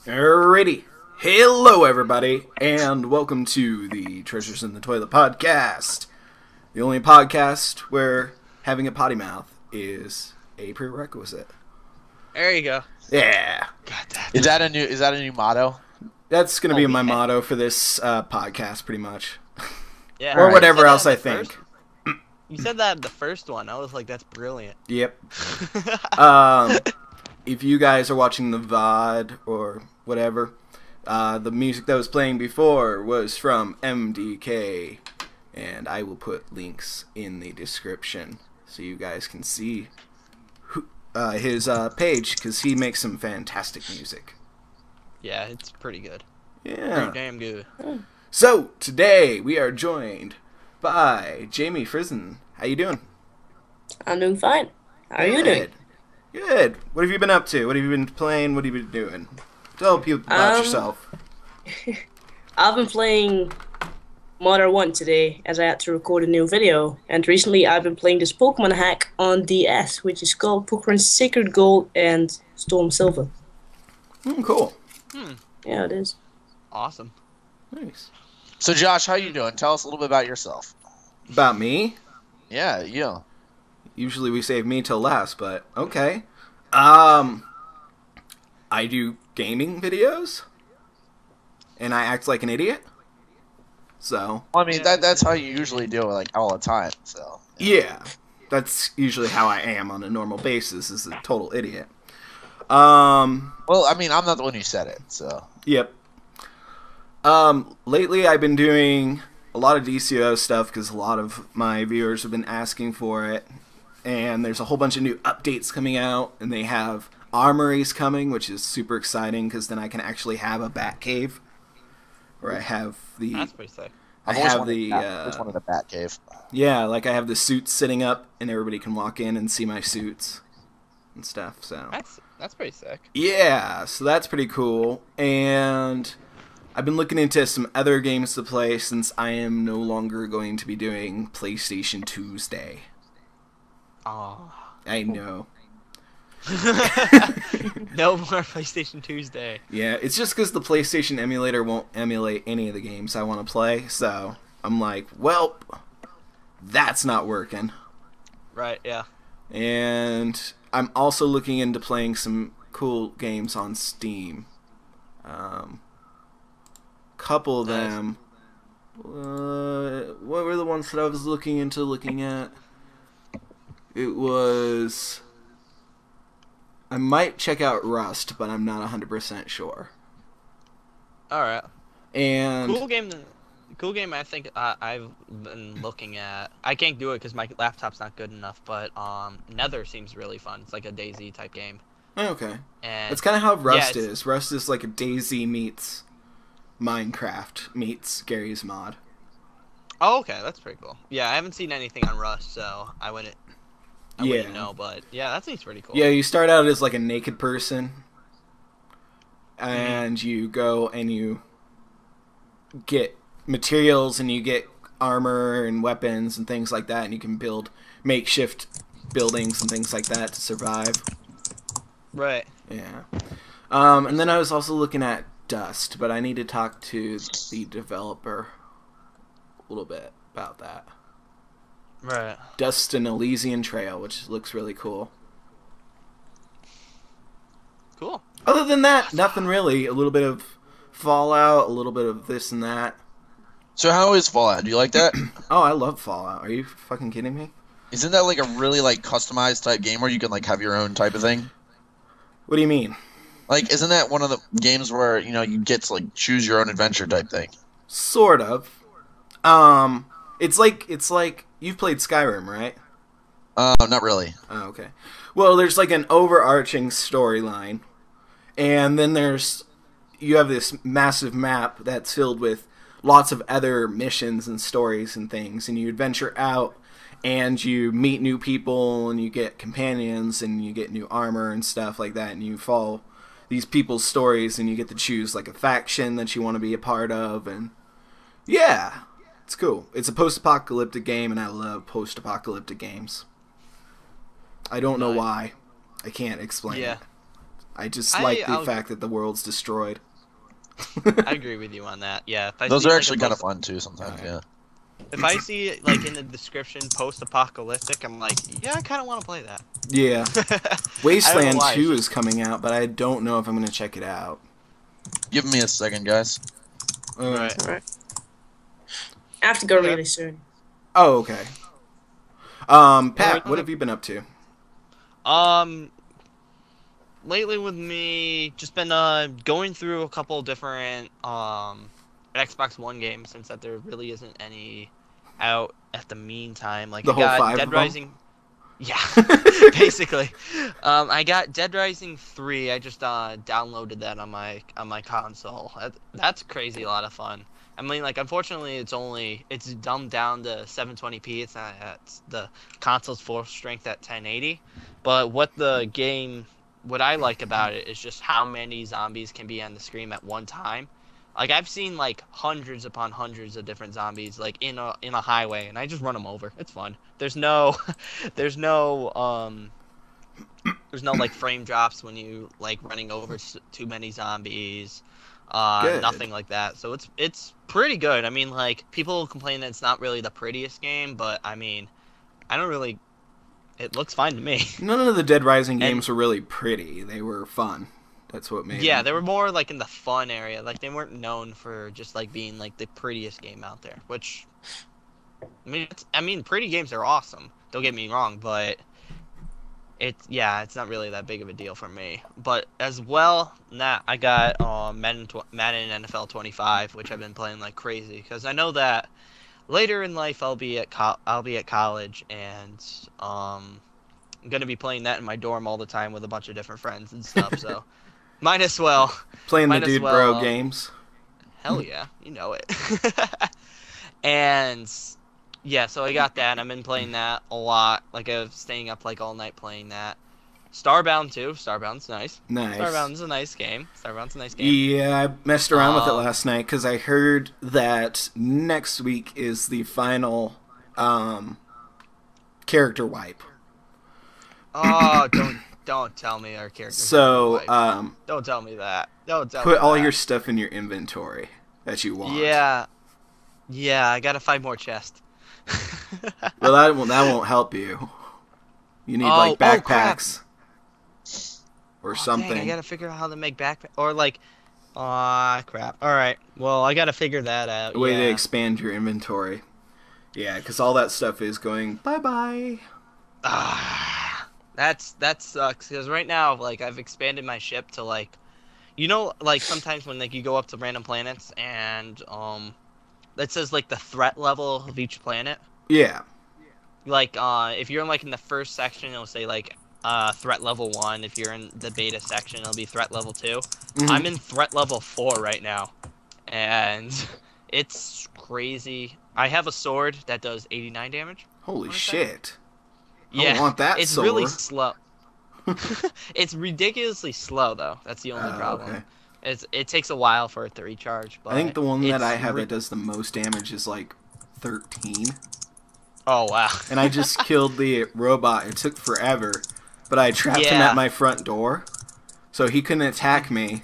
Alrighty. Hello, everybody, and welcome to the Treasures in the Toilet podcast. The only podcast where having a potty mouth is a prerequisite. There you go. Yeah. God, Is that a new motto? That's going to be my motto for this podcast, pretty much. Yeah. Or whatever else I think. You said that in the first one. I was like, that's brilliant. Yep. If you guys are watching the VOD or whatever, the music that was playing before was from MDK, and I will put links in the description so you guys can see his page, because he makes some fantastic music. Yeah, it's pretty good. Yeah. Pretty damn good. So, today we are joined by Jamie Frizen. How you doing? I'm doing fine. How are you doing? Good. What have you been up to? What have you been playing? What have you been doing? Tell people about yourself. I've been playing Modern 1 today, as I had to record a new video. And recently I've been playing this Pokemon hack on DS, which is called Pokemon Sacred Gold and Storm Silver. Cool. Yeah, it is. Awesome. Nice. So, Josh, how you doing? Tell us a little bit about yourself. About me? Yeah, you. Usually we save me till last, but okay. I do gaming videos, and I act like an idiot. So. Well, I mean, that's how you usually do it, like, all the time, so. Yeah. That's usually how I am on a normal basis, is a total idiot. Well, I mean, I'm not the one who said it, so. Yep. Lately I've been doing a lot of DCO stuff because a lot of my viewers have been asking for it. And there's a whole bunch of new updates coming out, and they have armories coming, which is super exciting because then I can actually have a bat cave where I have the. That's pretty sick. I always have wanted the. always wanted a bat cave. Yeah, like I have the suits sitting up, and everybody can walk in and see my suits and stuff. So. That's pretty sick. Yeah, so that's pretty cool. And I've been looking into some other games to play since I am no longer going to be doing PlayStation Tuesday. Oh. I know. No more PlayStation Tuesday. Yeah, it's just because the PlayStation emulator won't emulate any of the games I want to play, so I'm like, well, that's not working. Right, yeah. And I'm also looking into playing some cool games on Steam. Couple of them. What were the ones that I was looking at? It was. I might check out Rust, but I'm not 100% sure. Alright. And Cool game I think I've been looking at. I can't do it because my laptop's not good enough, but Nether seems really fun. It's like a DayZ type game. Okay. And that's kind of how Rust is. Rust is like a DayZ meets Minecraft meets Gary's Mod. Oh, okay, that's pretty cool. Yeah, I haven't seen anything on Rust, so I wouldn't know, but yeah, that seems pretty cool. Yeah, you start out as like a naked person, and you go and you get materials and you get armor and weapons and things like that, and you can build makeshift buildings and things like that to survive. Right. Yeah. And then I was also looking at Dust, but I need to talk to the developer a little bit about that. Right. Dust and Elysian Trail, which looks really cool. Cool. Other than that, nothing really. A little bit of Fallout, a little bit of this and that. So how is Fallout? Do you like that? Oh, I love Fallout. Are you fucking kidding me? Isn't that like a really like customized type game where you can like have your own type of thing? What do you mean? Like, isn't that one of the games where, you know, you get to like choose your own adventure type thing? Sort of. It's like you've played Skyrim, right? Not really. Oh, okay. Well, there's like an overarching storyline, and then you have this massive map that's filled with lots of other missions and stories and things, and you adventure out, and you meet new people, and you get companions, and you get new armor and stuff like that, and you follow these people's stories, and you get to choose like a faction that you want to be a part of, and yeah, it's cool. It's a post-apocalyptic game, and I love post-apocalyptic games. I don't know why. I can't explain it. I just like the fact that the world's destroyed. I agree with you on that. Yeah, if I Those see, are like, actually kind of fun too sometimes. Yeah. If I see like in the description post-apocalyptic, I'm like, yeah, I kind of want to play that. Yeah. I don't know Wasteland why. 2 is coming out, but I don't know if I'm going to check it out. Give me a second, guys. Right. Alright. I have to go really soon. Oh, okay. Pat, what have you been up to? Lately with me, just been going through a couple different Xbox One games, since that there really isn't any out at the meantime. Like, The I whole got 5 Dead of them? Rising. Yeah, basically. I got Dead Rising 3. I just downloaded that on my console. That's crazy, a lot of fun. I mean, like, unfortunately, it's dumbed down to 720p. It's not at the console's full strength at 1080. But what I like about it is just how many zombies can be on the screen at one time. Like, I've seen like hundreds upon hundreds of different zombies like in a highway, and I just run them over. It's fun. There's no like frame drops when you like running over too many zombies. Good. Nothing like that. So it's pretty good. I mean, like, people complain that it's not really the prettiest game, but I mean, I don't really. It looks fine to me. None of the Dead Rising games were really pretty. They were fun. That's what made them. They were more like in the fun area. Like, they weren't known for just like being like the prettiest game out there. Which, I mean, pretty games are awesome. Don't get me wrong, but it's not really that big of a deal for me. But as well, I got Madden NFL 25, which I've been playing like crazy, because I know that later in life I'll be at college, and I'm gonna be playing that in my dorm all the time with a bunch of different friends and stuff. So might as well playing the Dude Bro games. Hell yeah, you know it. And yeah, so I got that. I've been playing that a lot. Like, I was staying up like all night playing that. Starbound too. Starbound's nice. Nice. Starbound's a nice game. Yeah, I messed around with it last night because I heard that next week is the final character wipe. Oh, don't tell me our character. So, don't tell me that. Don't tell me put all that. your stuff in your inventory that you want. Yeah, I gotta find more chests. Well, that won't help you. You need like backpacks or something. Dang, I gotta figure out how to make backpack or like. Crap. All right. Well, I gotta figure that out. A way to expand your inventory. Yeah, because all that stuff is going bye. That sucks, because right now, like, I've expanded my ship to, like, you know, like, sometimes when, like, you go up to random planets and that says like the threat level of each planet. Yeah. Like, if you're like in the first section, it'll say like threat level 1. If you're in the beta section, it'll be threat level 2. Mm-hmm. I'm in threat level 4 right now, and it's crazy. I have a sword that does 89 damage. Holy shit! Yeah, I don't want that it's sword. really slow. It's ridiculously slow though. That's the only problem. Okay. It takes a while for it to recharge. But I think the one that I have that does the most damage is like 13. Oh wow! And I just killed the robot. It took forever, but I trapped him at my front door, so he couldn't attack me.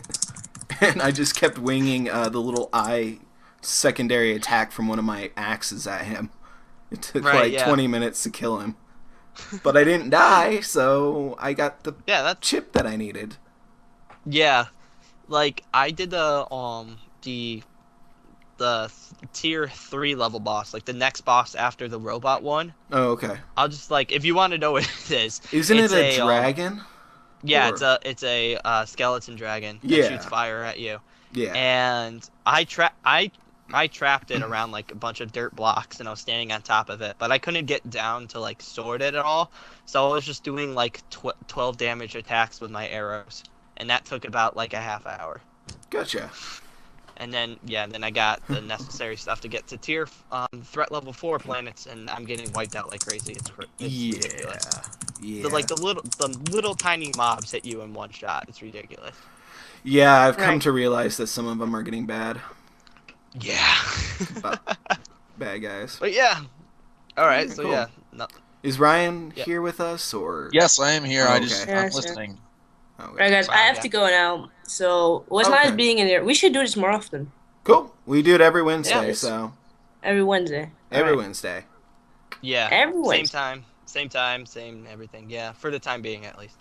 And I just kept winging the little eye secondary attack from one of my axes at him. It took 20 minutes to kill him. But I didn't die, so I got the chip that I needed. Yeah, like I did the tier 3 level boss, like the next boss after the robot one. Oh, okay. I'll just like, if you want to know what it is. Isn't it a dragon? Yeah, it's a skeleton dragon that shoots fire at you. Yeah. And I trapped it around like a bunch of dirt blocks, and I was standing on top of it, but I couldn't get down to like sword it at all. So I was just doing like 12 damage attacks with my arrows, and that took about like a half hour. Gotcha. And then I got the necessary stuff to get to tier threat level 4 planets, and I'm getting wiped out like crazy. It's ridiculous. Yeah. So, like the little tiny mobs hit you in one shot. It's ridiculous. Yeah, I've come to realize that some of them are getting bad. Yeah. Bad guys. But yeah. All right. So cool. yeah. No. Is Ryan here with us, or? Yes, I am here. Oh, I'm listening. Okay. Alright, guys, I have to go now. So, it was nice being in here. We should do this more often. Cool. We do it every Wednesday, Yeah. so. Every Wednesday. Every Wednesday. Yeah. Every Wednesday. Same time, same everything. Yeah, for the time being, at least.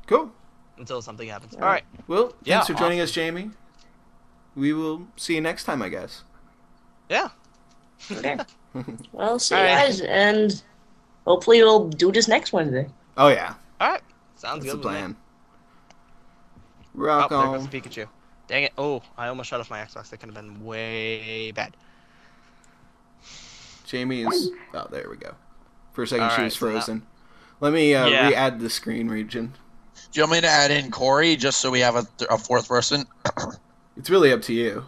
Cool. Until something happens. All right. Well, thanks for joining us, Jamie. We will see you next time, I guess. Yeah. Okay. Well, see you guys, and hopefully we'll do this next Wednesday. Oh, yeah. All right. Sounds That's good. the plan. Rock on. on. There goes the Pikachu. Dang it. Oh, I almost shut off my Xbox. That could have been way bad. Jamie is... Oh, there we go. For a second, she was frozen. So let me re-add the screen region. Do you want me to add in Corey just so we have a fourth person? It's really up to you.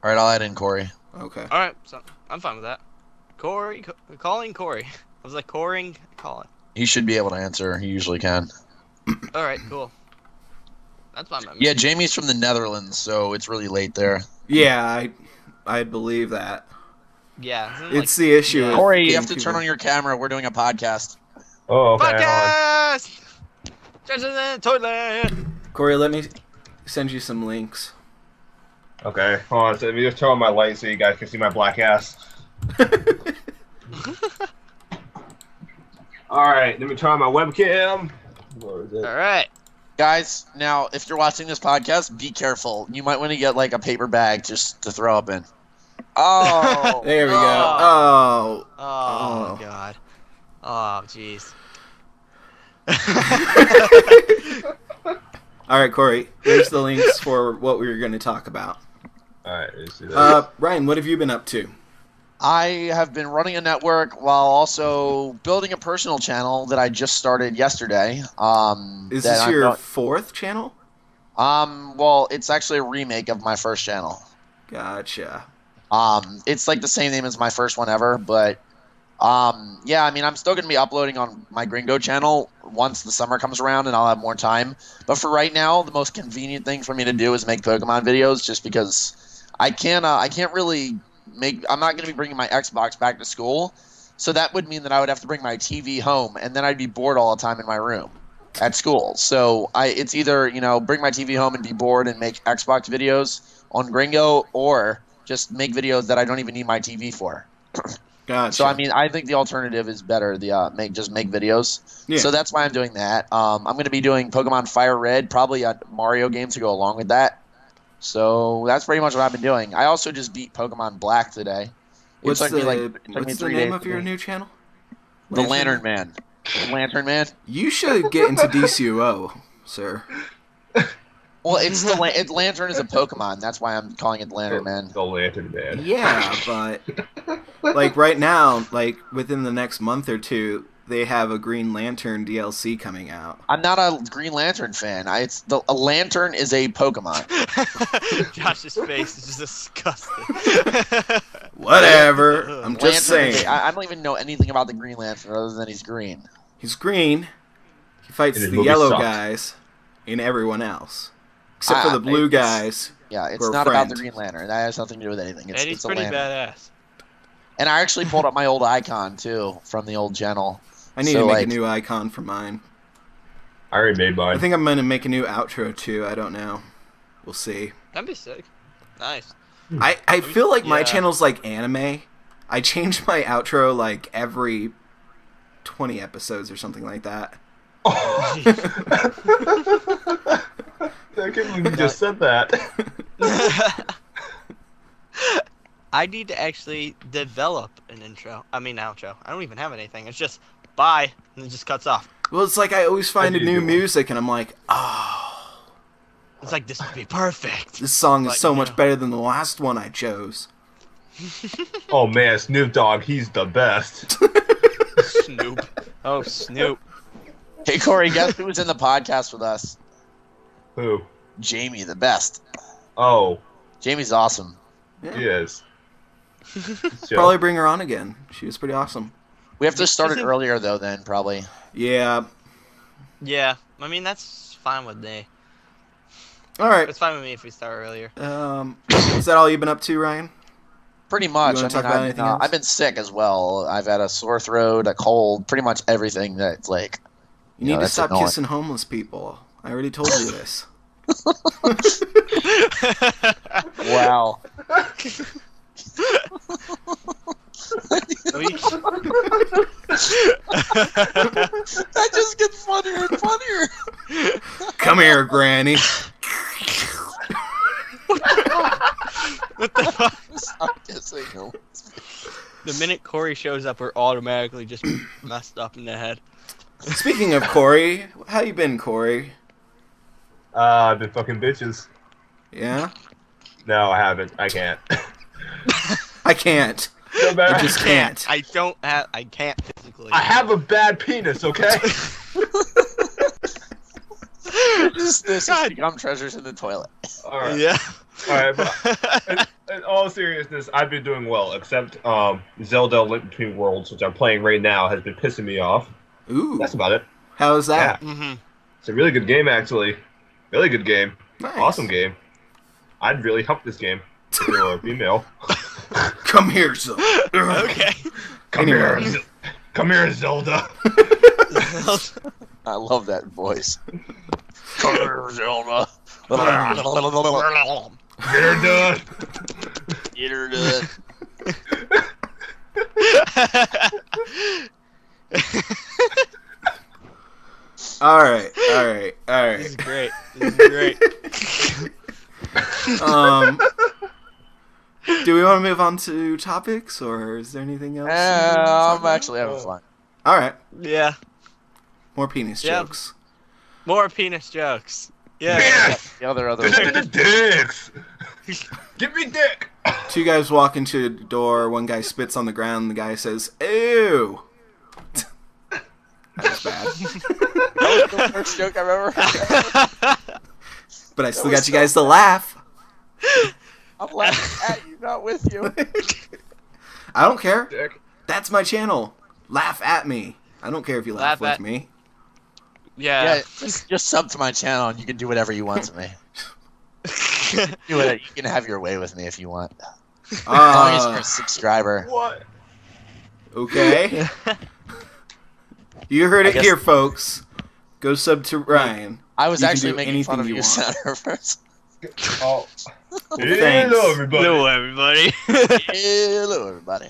All right, I'll add in Corey. Okay. All right, so I'm fine with that. Corey, calling Corey. I was like, calling. He should be able to answer. He usually can. All right, cool. That's fine. Yeah, Jamie's from the Netherlands, so it's really late there. Yeah, I believe that. Yeah. It's the issue. Yeah. Corey, you have to turn on your camera. We're doing a podcast. Oh, okay. Podcast! Treasures in the toilet! Corey, let me send you some links. Okay, hold on. So let me just turn on my light so you guys can see my black ass. Alright, let me turn on my webcam. Where is it? Alright. Guys, now, if you're watching this podcast, be careful. You might want to get, like, a paper bag just to throw up in. Oh! There we go. Oh. Oh, God. Oh, jeez. Alright, Corey, here's the links for what we were going to talk about. Alright, let's see that. Ryan, what have you been up to? I have been running a network while also building a personal channel that I just started yesterday. Is this your fourth channel? Well, it's actually a remake of my first channel. Gotcha. It's like the same name as my first one ever, but yeah, I mean, I'm still going to be uploading on my Gringo channel once the summer comes around and I'll have more time. But for right now, the most convenient thing for me to do is make Pokemon videos, just because I can't really make. I'm not going to be bringing my Xbox back to school, so that would mean that I would have to bring my TV home, and then I'd be bored all the time in my room at school. So it's either, you know, bring my TV home and be bored and make Xbox videos on Gringo, or just make videos that I don't even need my TV for. Gotcha. So I mean, I think the alternative is better. Just make videos. Yeah. So that's why I'm doing that. I'm going to be doing Pokemon Fire Red, probably a Mario game to go along with that. So that's pretty much what I've been doing. I also just beat Pokemon Black today. What's the name of your new channel? The Lantern Man. The Lantern Man. You should get into DCUO, sir. Well, Lantern is a Pokemon. That's why I'm calling it Lantern Man. The Lantern Man. Yeah, but like right now, like within the next month or two, they have a Green Lantern DLC coming out. I'm not a Green Lantern fan. A Lantern is a Pokemon. Josh's face is just disgusting. Whatever. I'm just saying. I don't even know anything about the Green Lantern other than he's green. He's green. He fights the yellow guys and everyone else. Except for the blue guys. Yeah, it's not about the Green Lantern. That has nothing to do with anything. And he's pretty badass. And I actually pulled up my old icon, too, from the old channel. I need to make a new icon for mine. I already made mine. I think I'm going to make a new outro, too. I don't know. We'll see. That'd be sick. Nice. I feel like my channel's like anime. I change my outro like every 20 episodes or something like that. I can't believe you just said that. I need to actually develop an outro. I don't even have anything. It's just bye, and it just cuts off. Well, it's like I always find a new music, and I'm like, oh. It's like, this would be perfect. This song is so much better than the last one I chose. Oh man, Snoop Dogg, he's the best. Snoop. Oh, Snoop. Hey, Corey, guess who was in the podcast with us? Who? Jamie, the best. Oh. Jamie's awesome. Yeah. He is. Probably bring her on again. She was pretty awesome. We have to start it earlier, though, then, probably. Yeah. Yeah. I mean, that's fine with me. All right. It's fine with me if we start earlier. Is that all you've been up to, Ryan? Pretty much. I've been sick as well. I've had a sore throat, a cold, pretty much everything that's like... You need to stop kissing homeless people. I already told you this. Wow. That just gets funnier and funnier. Come here, Granny. What the fuck? Stop kissing him. The minute Corey shows up, we're automatically just messed up in the head. Speaking of Corey, how you been, Corey? I've been fucking bitches. Yeah? No, I haven't. I can't. I can't. So bad. I just can't. I can't physically. I have a bad penis, okay? This has become treasures in the toilet. Alright. Yeah. Alright, but in all seriousness, I've been doing well, except Zelda Link Between Worlds, which I'm playing right now, has been pissing me off. Ooh. That's about it. How is that? Yeah. Mm-hmm. It's a really good game, actually. Really good game. Nice. Awesome game. I'd really help this game if you were a female. Come here, son. Okay. Come Anyway. here, come here, Zelda. I love that voice. Come here, Zelda. Get her done. Get her done. All right. This is great. This is great. Do we want to move on to topics, or is there anything else? I'm actually having fun. All right. Yeah. More penis Yeah. jokes. More penis jokes. Yeah. Yes. The other The dicks. Give me dick. Two guys walk into a door. One guy spits on the ground. And the guy says, "Ew." That was bad. That was the first joke I've ever heard. But I still got you guys to laugh. I'm laughing at you, not with you. I don't care. Dick. That's my channel. Laugh at me. I don't care if you laugh with me. Yeah. Yeah, just sub to my channel and you can do whatever you want to me. Do it. You can have your way with me if you want. As long as you're a subscriber. What? Okay. You heard I it guess- here, folks. Go sub to Ryan. I was You can actually do making fun anything of you you, want. Senator, first. Oh. Thanks. Hello, everybody. Hello, everybody. Hello, everybody.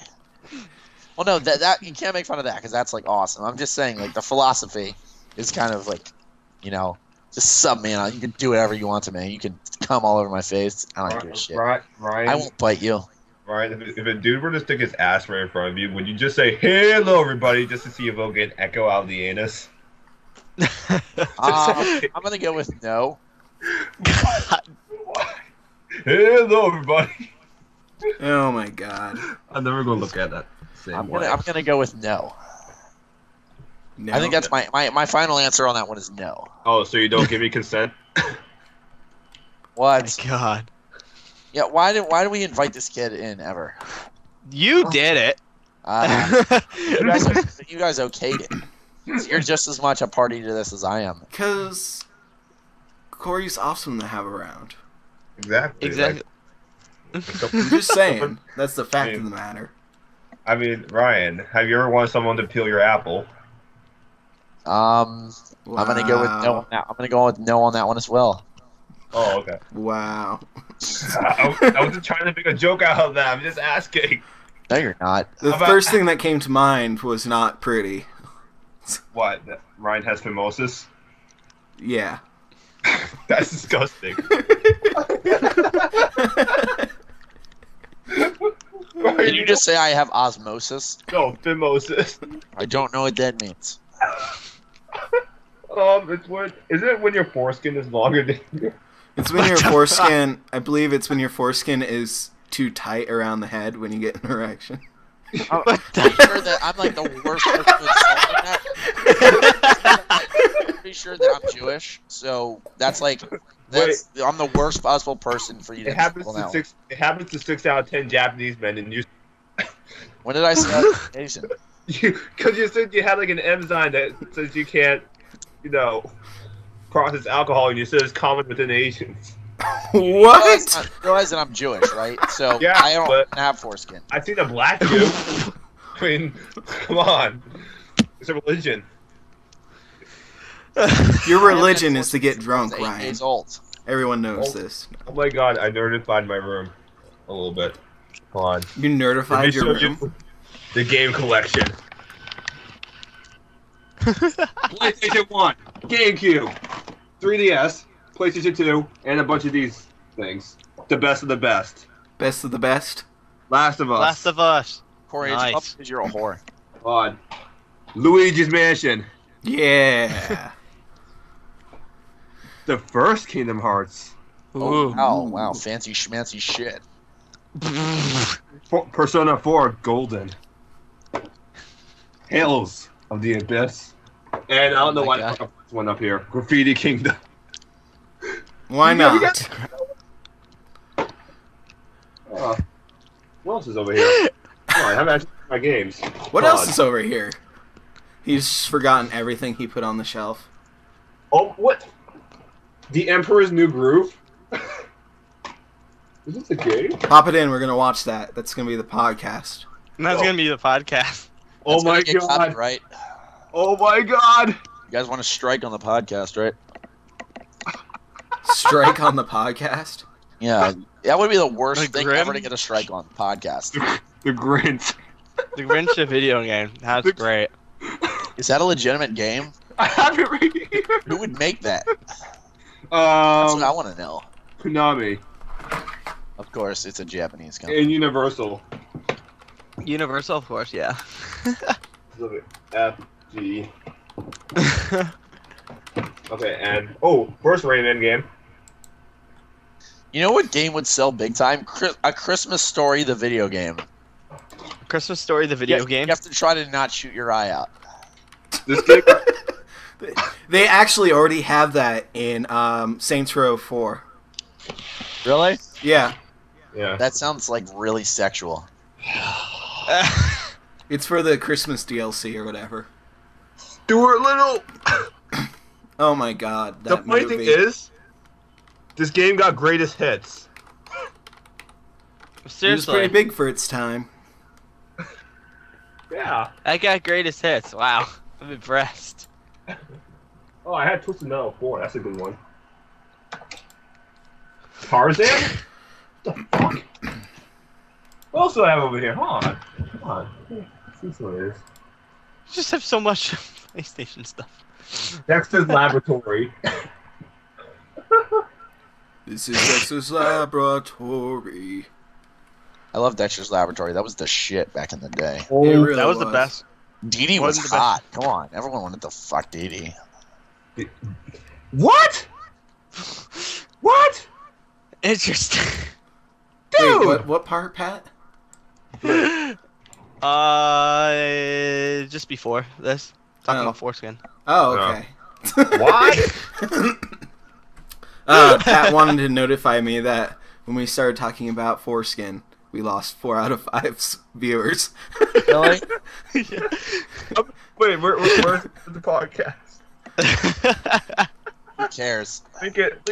Well, no, that you can't make fun of that because that's like awesome. I'm just saying, like the philosophy is kind of like, you know, just sub me. You can do whatever you want to me. You can come all over my face. I don't give a shit. Ryan, I won't bite you. Ryan, if a dude were to stick his ass right in front of you, would you just say "Hello, everybody" just to see if he'll get an echo out of the anus? I'm gonna go with no. Hello, everybody. Oh my god. I'm never gonna look at that. I'm gonna go with no. No. I think that's my final answer on that one is no. Oh, so you don't give me consent? What? God. Yeah. Why did we invite this kid in ever? You did it. You guys okayed it. So you're just as much a party to this as I am. Because Corey's awesome to have around. Exactly. Exactly. I'm just saying. That's the fact of the matter. I mean, Ryan, have you ever wanted someone to peel your apple? I'm gonna go with no on that. I'm gonna go with no on that one as well. Oh, okay. Wow. I wasn't trying to make a joke out of that. I'm just asking. No, you're not. The How about- first thing that came to mind was not pretty. What? That Ryan has phimosis? Yeah. That's disgusting. Did you just say I have osmosis? No, phimosis. I don't know what that means. It's when isn't it when your foreskin is longer than your... It's when your foreskin, I believe it's when your foreskin is too tight around the head when you get an erection. I'm pretty sure that I'm like the worst person to insult in that. I'm pretty sure that I'm Jewish, so that's like I'm the worst possible person for you to It happens insult to now. six. It happens to 6 out of 10 Japanese men, and you, When did I say that? Asian. because you said you had like an enzyme that says you can't, process alcohol, and you said it's common within Asians. What? Realize that I'm Jewish, right? So Yeah, I don't but- have foreskin. I've seen a black Jew. I mean, come on, it's a religion. Your religion is to get drunk, 8 Ryan. days old. Everyone knows this. Oh my god, I nerdified my room a little bit. Come on. You nerdified your room? The game collection. PlayStation 1, GameCube, 3DS, PlayStation 2, and a bunch of these things. The best of the best. Best of the best? Last of Us. Last of Us. Corey, Nice. it's up because you're a whore. Come on. Luigi's Mansion. Yeah. The first Kingdom Hearts. Ooh. Wow, fancy schmancy shit. Persona 4 Golden. Halos of the Abyss. And I don't know why I put this one up here. Graffiti Kingdom. Why not? What else is over here? Come on, I haven't actually my games. What else is over here? He's forgotten everything he put on the shelf. Oh, what? The Emperor's New Groove? Is this a game? Pop it in. We're going to watch that. That's going to be the podcast. And that's gonna be the podcast. Oh my god. Right? Oh my god. You guys want to strike on the podcast, right? Strike on the podcast? Yeah, that would be the worst The thing Grim? ever to get a strike on podcast. The Grinch. The Grinch video game. That's great. Is that a legitimate game? I have it right here. Who would make that? That's what I want to know. Konami Of course, it's a Japanese company. and Universal. Universal, of course, yeah. F G. Okay, and first Rayman game. You know what game would sell big time? A Christmas Story, the video game. Christmas Story, the video game. You have to try to not shoot your eye out. This game. They actually already have that in Saints Row 4. Really? Yeah. Yeah. That sounds like really sexual. It's for the Christmas DLC or whatever. Stuart Little. Oh my god. The That funny movie. thing is, this game got greatest hits. It was Seriously, pretty big for its time. Yeah. I got greatest hits. Wow, I'm impressed. Oh, I had Twisted Metal 4. That's a good one. Tarzan? What the fuck? What else do I have over here? Hold on. Come on. See what it is. You just have so much PlayStation stuff. Dexter's Laboratory. This is Dexter's Laboratory. I love Dexter's Laboratory. That was the shit back in the day. It really That was the best. Dee Dee was hot. Come on. Everyone wanted to fuck Dee Dee. What? What? Interesting. Dude! Wait, what part, Pat? Just before this, talking about foreskin. Oh, okay. Why? Pat wanted to notify me that when we started talking about foreskin, we lost 4 out of 5 viewers. Really? Wait, where's the podcast? Who cares? Link it.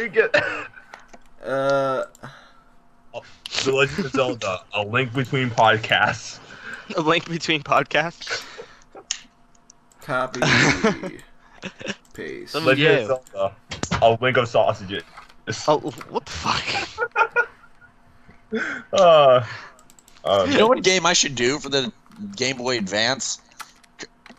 The Legend of Zelda, a link between podcasts. A link between podcasts. Copy. Paste. Some- Legend Yeah. of Zelda, a link of sausages. Oh, what the fuck? You know what game I should do for the Game Boy Advance?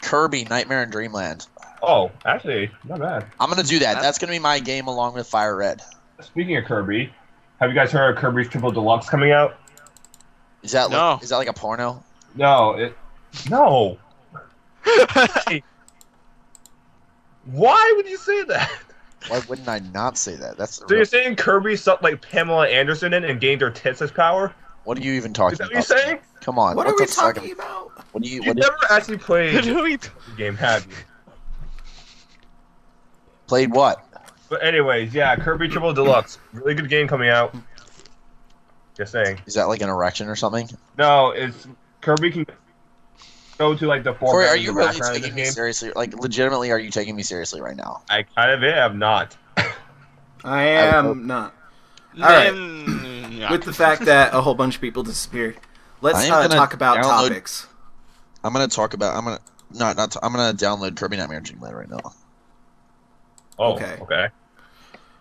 Kirby Nightmare in Dreamland. Oh, actually, not bad. I'm gonna do that. That's gonna be my game along with Fire Red. Speaking of Kirby, have you guys heard of Kirby's Triple Deluxe coming out? Is that No. like, is that like a porno? No, no. Why would you say that? Why wouldn't I not say that? That's So you're saying Kirby sucked like Pamela Anderson in and gained her tits as power? what are you even talking Is that what about? you're saying? Come on. What are the we fuck? talking about? What do you? You've What never actually played Who we- the game, have you? played what? But anyways, yeah, Kirby Triple Deluxe, really good game coming out. Just saying. Is that like an erection or something? No, it's Kirby can go to like the Corey, are foreground you and the really background of the taking me game. seriously? Like, legitimately, are you taking me seriously right now? I kind of am not. I am not. Alright. Yeah. With the fact that a whole bunch of people disappeared, let's I am gonna talk about download- topics. I'm gonna talk about. I'm gonna download Kirby Nightmare in Dreamland right now. Oh, Okay. okay.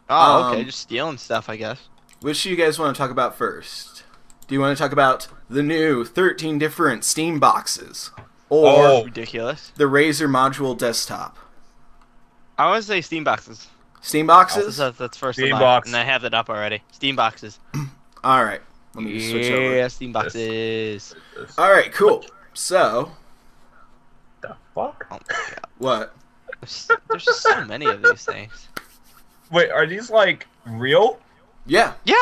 Oh, okay, Um, just stealing stuff, I guess. Which do you guys want to talk about first? Do you want to talk about the new 13 different Steam boxes? Or Oh. Ridiculous. the Razor Modular desktop? I want to say Steam boxes. Steam boxes? That's first Steam of box. and I have that up already. Steam boxes. Alright. Let me just switch over. Yeah, Steam boxes. Alright, cool. So, The fuck? Oh my god. what? There's just so many of these things. Wait, are these like real? Yeah. Yeah,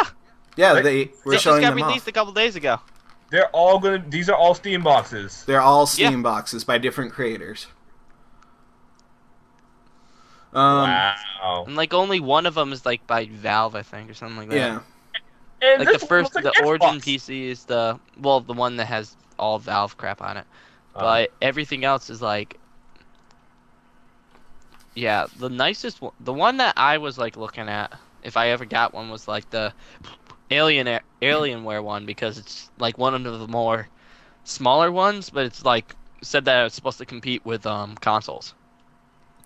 Yeah, Like, they were they just showing got them released off. a couple days ago. They're all gonna. These are all Steam boxes. They're all Steam boxes by different creators. Wow. And like only one of them is like by Valve, I think, or something like that. Yeah. And Like this the one first, looks like the Origin Xbox. PC is the one that has all Valve crap on it. But everything else is like, yeah, the nicest one, the one that I was like looking at, if I ever got one, was like the Alienware one, because it's like one of the more smaller ones, but it's like said that it's supposed to compete with consoles,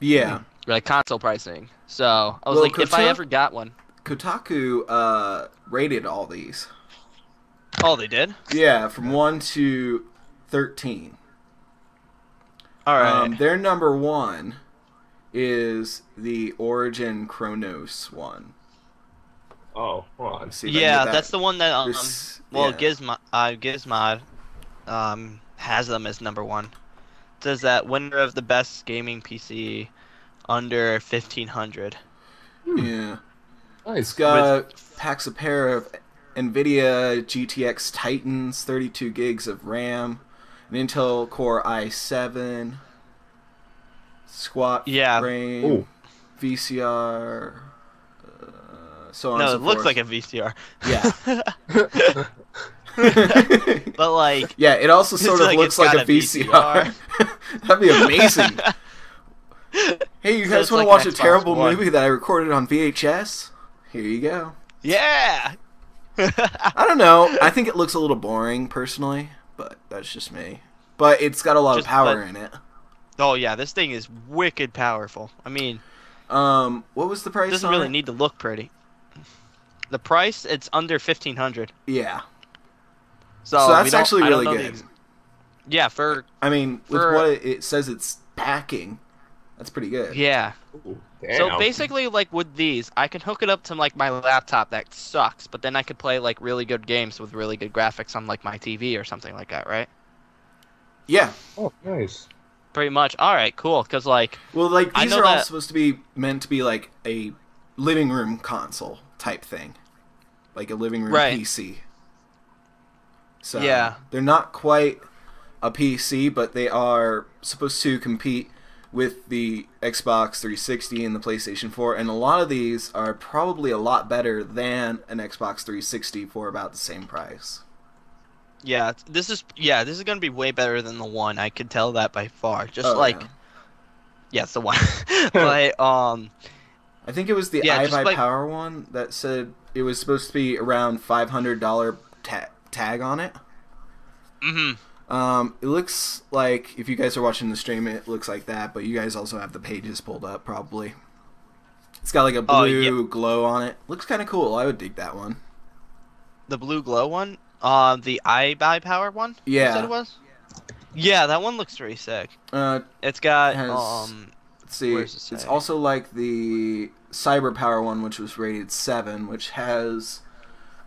Yeah. like console pricing. So I was Well, like, if I Kotaku- ever got one, Kotaku rated all these. oh, they did. Yeah, from 1 to 13. All right. Their number 1 is the Origin Chronos one. Oh, hold on. Let's see if I can Yeah, get that's the one that This- well, yeah. Gizmod has them as number 1. It says that winner of the best gaming PC under 1500. Yeah. Nice. It's got packs a pair of NVIDIA GTX Titans, 32 gigs of RAM, an Intel Core i7, squat Yeah. frame, Ooh. VCR, so on No, and it so looks forth. like a VCR. Yeah. But like, Yeah, it also sort It's of like looks it's like got a a VCR. That'd be amazing. Hey, you So guys it's want to like watch an a Xbox terrible One. movie that I recorded on VHS? Here you go. yeah. I don't know. I think it looks a little boring, personally, but that's just me. But it's got a lot of power in it. Oh yeah, this thing is wicked powerful. I mean, What was the price it doesn't on really it? need to look pretty. The price, it's under 1500. Yeah. So, So we that's don't- actually I don't really know good. Yeah, for I mean, with For- what it says it's packing, that's pretty good. yeah. Ooh, So damn. basically, like with these, I can hook it up to like my laptop that sucks, but then I could play like really good games with really good graphics on like my TV or something like that, right? Yeah. Oh, nice. Pretty much. All right, cool. Because like, Well, like, I these know are all that- supposed to be meant to be like a living room console type thing. Like a living room Right. PC. So, Yeah. they're not quite a PC, but they are supposed to compete with the Xbox 360 and the PlayStation 4, and a lot of these are probably a lot better than an Xbox 360 for about the same price. yeah, this is gonna be way better than the one. I could tell that by far. Just Oh, like, yeah. yeah, it's the one. But I think it was the Yeah, just like- iBuyPower one that said it was supposed to be around $500 tag on it. mhm. It looks like, if you guys are watching the stream, it looks like that, but you guys also have the pages pulled up, probably. It's got like a Oh, blue glow on it. Looks kind of cool. I would dig that one. The blue glow one. The iBuyPower one. Yeah. You said it was. Yeah, that one looks pretty sick. Uh, It's got Has- let's see. Where's it It's say? also like the CyberPower one, which was rated 7, which has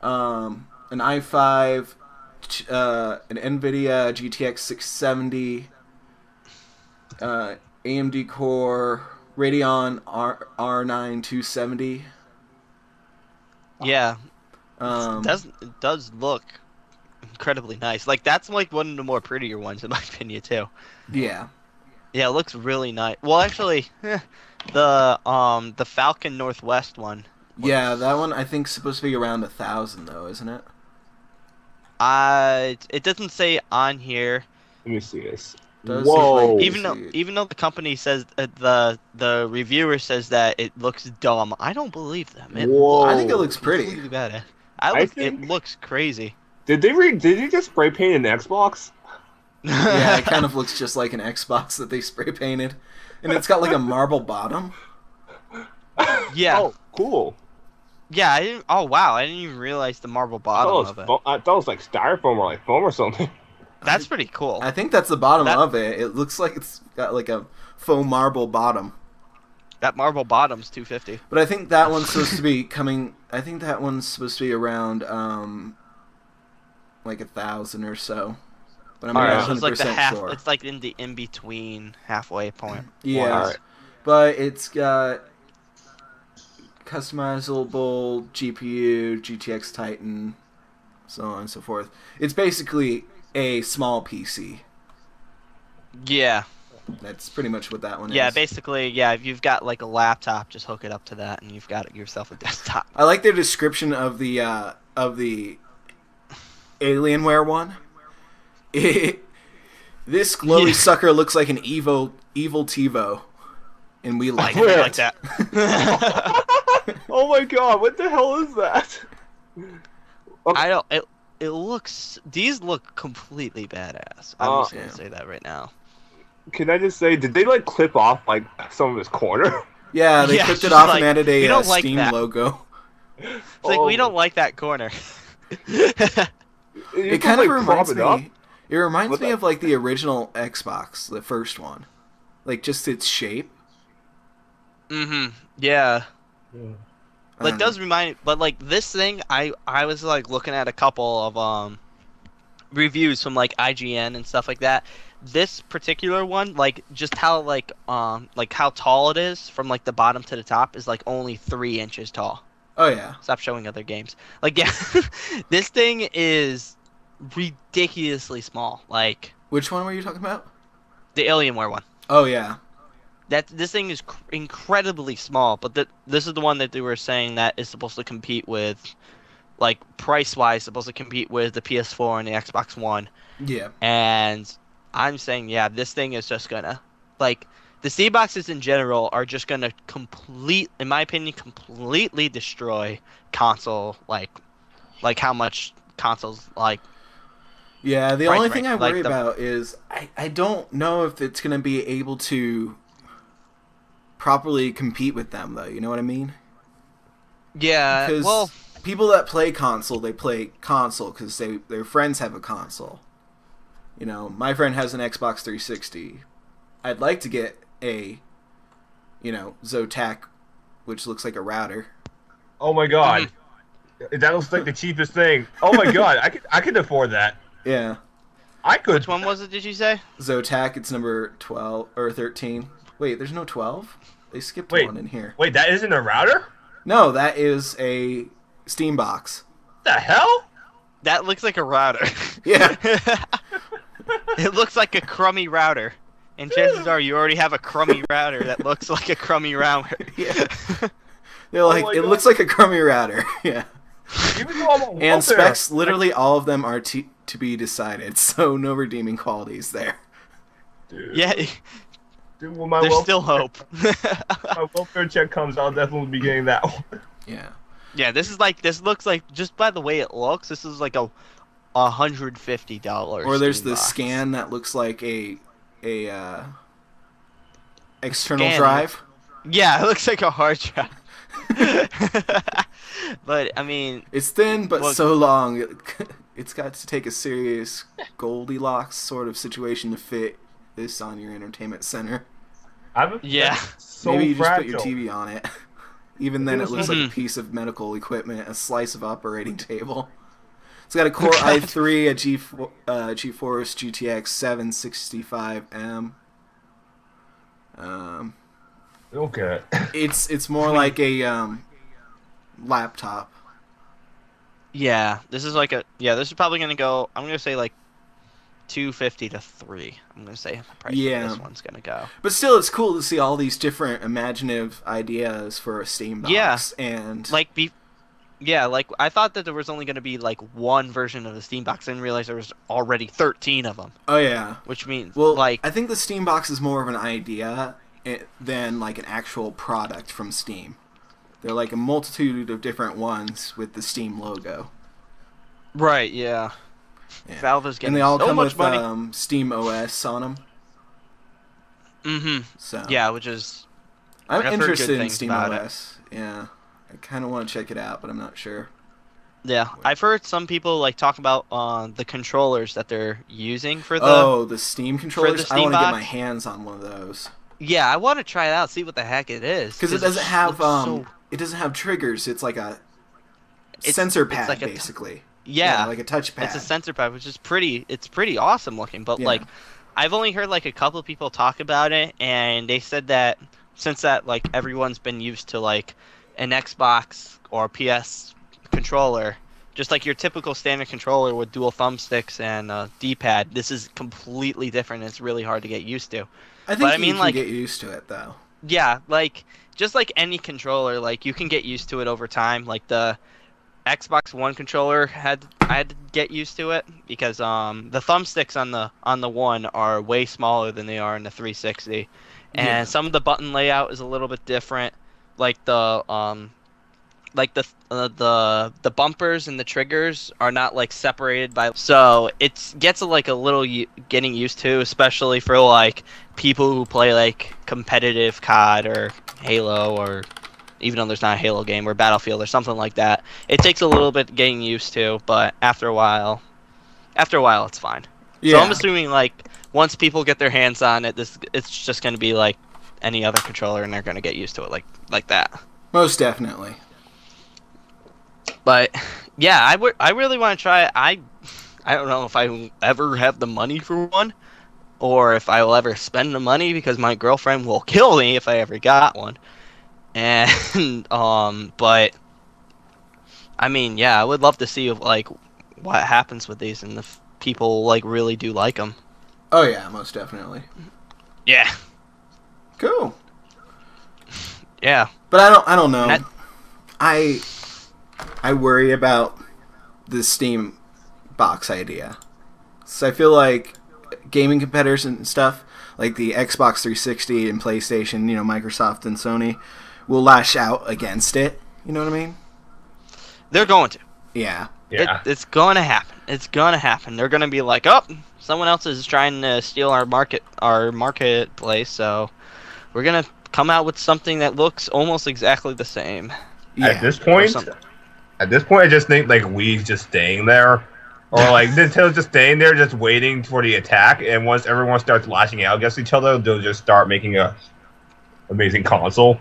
an i5, an NVIDIA GTX 670, AMD Core, Radeon R9 270. yeah. Um, It does look incredibly nice. Like that's like one of the more prettier ones in my opinion too. yeah. Yeah, it looks really nice. Well, actually, the Falcon Northwest one. Yeah, that one I think is supposed to be around 1,000 though, isn't it? It doesn't say on here. Let me see this. Does Whoa. look Even though the company says the reviewer says that it looks dumb, I don't believe them. Whoa. I think it looks pretty. Completely bad. think- It looks crazy. Did you just spray paint an Xbox? Yeah, it kind of looks just like an Xbox that they spray painted, and it's got like a marble bottom. Yeah. Oh, cool. Yeah, I didn't. Oh wow, I didn't even realize the marble bottom of it. I thought it was like styrofoam or like foam or something. That's pretty cool. I think that's the bottom That- of it. It looks like it's got like a faux marble bottom. That marble bottom's $250. But I think that one's supposed to be coming. I think that one's supposed to be around like 1,000 or so. But I'm not Alright, so 100% it's like the half. sure. It's like in the in between halfway point. Yeah, Alright. but it's got customizable GPU, GTX Titan, so on and so forth. It's basically a small PC. Yeah. That's pretty much what that one Yeah, is. basically, yeah. If you've got like a laptop, just hook it up to that, and you've got yourself a desktop. I like their description of the Alienware one. This glowy Yeah. sucker looks like an evil TiVo, and we like I it. like that. Oh my god, what the hell is that? I don't. It looks. These look completely badass. I'm just gonna Yeah. say that right now. Can I just say, did they like clip off like some of his corner? Yeah, they Yeah, clipped it just off like, and added we a don't like Steam that. logo. It's like we don't like that corner. It kind of reminds up. me. It reminds What me the- of like the original Xbox, the first one, like just its shape. Yeah. I Like don't does remind, but like this thing, I was like looking at a couple of reviews from like IGN and stuff like that. This particular one, like just how like how tall it is from like the bottom to the top is like only 3 inches tall. Oh yeah, Stop showing other games. Like yeah, this thing is ridiculously small. Like which one were you talking about? the Alienware one. Oh yeah, This thing is incredibly small, but this is the one that they were saying that is supposed to compete with, like price-wise, supposed to compete with the PS4 and the Xbox One. yeah. And I'm saying, yeah, this thing is just gonna, like, the Steam boxes in general are just gonna in my opinion, completely destroy console, like how much consoles like. Yeah, the Price only rank, thing I like worry the- about is I don't know if it's going to be able to properly compete with them, though. You know what I mean? Yeah, Because well, people that play console, they play console because their friends have a console. You know, my friend has an Xbox 360. I'd like to get a, Zotac, which looks like a router. Oh my god, that looks like the cheapest thing. Oh my god, I could afford that. Yeah, I could. which one was it? Did you say? Zotac. It's number 12 or 13. Wait, there's no 12. They skipped Wait. one in here. Wait, that isn't a router? No, that is a Steam box. The hell? That looks like a router. Yeah. It looks like a crummy router. And chances are you already have a crummy router that looks like a crummy router. Yeah. They're like, my it God. looks like a crummy router. Yeah. Even though I'm on And welfare, specs, literally all of them are to be decided, so no redeeming qualities there. dude, Yeah, dude, when my there's welfare, still hope. my welfare check comes, I'll definitely be getting that one. Yeah. Yeah, this looks like, just by the way it looks, this is like a $150. Or there's Steam the box. scan that looks like a external Scan. drive. Yeah, it looks like a hard drive. But I mean, It's thin but Look. so long. It's got to take a serious Goldilocks sort of situation to fit this on your entertainment center. Yeah. So Maybe you just fragile. put your TV on it. Even then, it looks like a Mhm. piece of medical equipment, a slice of operating table. It's got a Core i3, a GeForce GTX 765M. Okay. It's more like a laptop. Yeah, this is like this is probably gonna go. I'm gonna say like 250 to 3. I'm gonna say the price Yeah. of this one's gonna go. But still, it's cool to see all these different imaginative ideas for a Steam box. Yeah. And Like like I thought that there was only gonna be like one version of the Steam box. I didn't realize there was already 13 of them. oh yeah. Which means Well, like I think the Steam box is more of an idea than like an actual product from Steam. They're like a multitude of different ones with the Steam logo. right, yeah. Yeah. Valve is getting And they all so come much with money. Steam OS on them. Mm-hmm. So Yeah, which is I'm I've heard good interested in things Steam about it. OS. Yeah, I kind of want to check it out, but I'm not sure. Yeah, I've heard some people like talk about the controllers that they're using for the. Oh, the Steam controllers. Steam I want to get box? my hands on one of those Yeah, I want to try it out, see what the heck it is. because it doesn't have so... it doesn't have triggers. It's like a It's- sensor it's pad, like basically. Yeah, like a touchpad. it's a sensor pad, which is pretty. It's pretty awesome looking. But Yeah. like, I've only heard like a couple of people talk about it, and they said that since that like everyone's been used to like an Xbox or PS controller, just like your typical standard controller with dual thumbsticks and D-pad, this is completely different. It's really hard to get used to. I think but I you mean, can like- get used to it though. Yeah, like just like any controller, like you can get used to it over time. Like the Xbox One controller I had to get used to it because the thumbsticks on the one are way smaller than they are in the 360, and Yeah. some of the button layout is a little bit different. Like the bumpers and the triggers are not like separated by, so it gets like a little getting used to, especially for like people who play like competitive COD or Halo, or even though there's not a Halo game, or Battlefield or something like that. It takes a little bit getting used to, but after a while it's fine. Yeah. So I'm assuming like once people get their hands on it, it's just going to be like any other controller, and they're going to get used to it like that. Most definitely. But yeah, I really want to try it. I don't know if I will ever have the money for one, or if I will ever spend the money, because my girlfriend will kill me if I ever got one. And but I mean, yeah, I would love to see like what happens with these, and if people like really do like them. Oh yeah, most definitely. Yeah. Cool. Yeah. But I don't know. That- I worry about the Steam box idea. So I feel like gaming competitors and stuff, like the Xbox 360 and PlayStation, Microsoft and Sony, will lash out against it. You know what I mean? They're going to. Yeah. Yeah. It's going to happen. It's going to happen. They're going to be like, oh, someone else is trying to steal our marketplace, so we're going to come out with something that looks almost exactly the same. Yeah. At this point, I just think like Wii's just staying there, or like Nintendo's just staying there, just waiting for the attack. And once everyone starts lashing out against each other, they'll just start making a amazing console.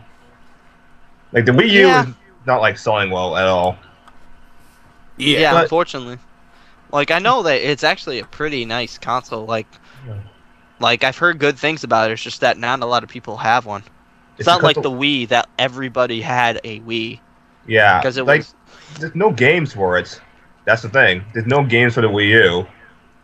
Like the Wii U is not like selling well at all. Yeah, but- unfortunately. Like, I know that it's actually a pretty nice console. Like I've heard good things about it. It's just that not a lot of people have one. It's not like the Wii that everybody had a Wii. Yeah, Because it like was. there's no games for it. That's the thing. There's no games for the Wii U.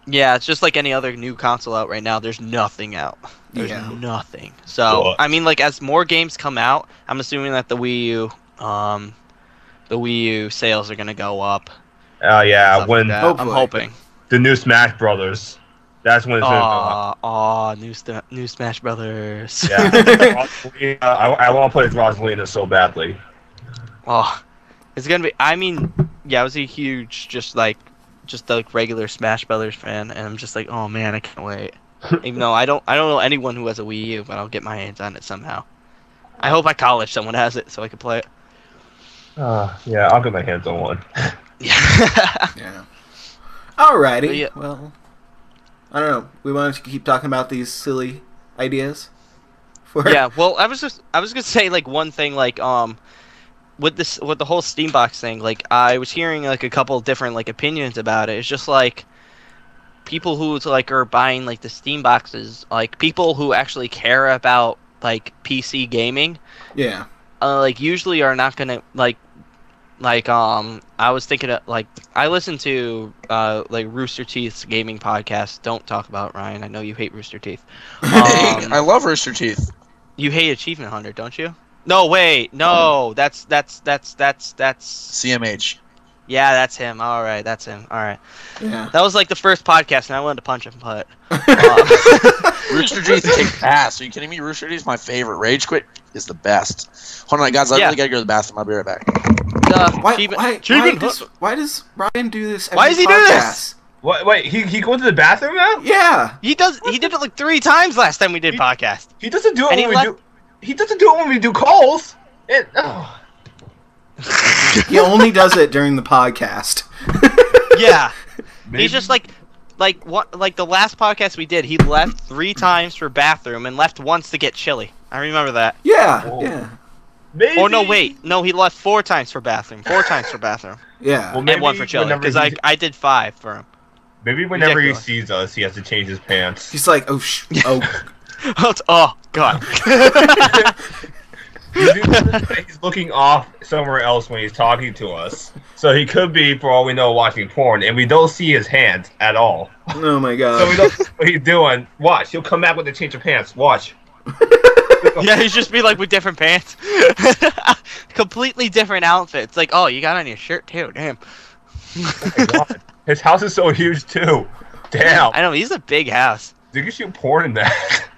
Yeah, it's just like any other new console out right now. There's nothing out. There's Yeah. nothing. So Well, I mean, like as more games come out, I'm assuming that the Wii U sales are gonna go up. Yeah, Stuff when like that. Hopefully. I'm hoping. the new Smash Brothers, that's when it's gonna go up. New Smash Brothers. Yeah, Rosalina, I want to play as Rosalina so badly. Oh, it's gonna be. I mean, yeah, I was a huge just the regular Smash Brothers fan, and I'm just like, oh man, I can't wait. Even though I don't know anyone who has a Wii U, but I'll get my hands on it somehow. I hope at college someone has it so I can play it. Yeah, I'll get my hands on one. Yeah. Yeah. Alrighty. But yeah. Well, I don't know. We want to keep talking about these silly ideas. Yeah. Well, I was gonna say like one thing like with the whole Steambox thing, like I was hearing like a couple different like opinions about it. It's just like people who like are buying like the Steam boxes, like people who actually care about like PC gaming, Yeah. like usually are not gonna like I was thinking of like I listen to like Rooster Teeth's gaming podcast. Don't talk about Ryan. I know you hate Rooster Teeth. I love Rooster Teeth. You hate Achievement Hunter, don't you? No, wait, no, that's CMH. yeah, that's him. All right, that's him. All right, Yeah. that was like the first podcast, and I wanted to punch him, but Rooster Teeth kick ass. Are you kidding me? Rooster Teeth's my favorite. Rage Quit is the best. Hold on, guys. I Yeah. really gotta go to the bathroom. I'll be right back. Why does Ryan do this every Why does he do podcast? this? Wait, he goes to the bathroom now? Yeah. He did it like 3 times last time we did podcast. He doesn't do it And when he we do. He doesn't do it when we do calls. He only does it during the podcast. Yeah. Maybe- He's just like the last podcast we did, he left 3 times for bathroom and left once to get chili. I remember that. Yeah, Whoa. yeah, Maybe. Oh no, wait. No, he left 4 times for bathroom. 4 times for bathroom. yeah. Well, And 1 for maybe chili. whenever Because he's- I did 5 for him. Maybe whenever Ridiculous. he sees us, he has to change his pants. He's like, Oh god. He's looking off somewhere else when he's talking to us. So he could be, for all we know, watching porn, and we don't see his hands at all. oh my So we god. don't know what he's doing. Watch, he'll come back with a change of pants. Watch. Yeah, he's just be like with different pants. Completely different outfits. Like, oh, you got on your shirt too. Damn. Oh my god. His house is so huge too. Damn. I know, he's a big house. You can shoot porn in that.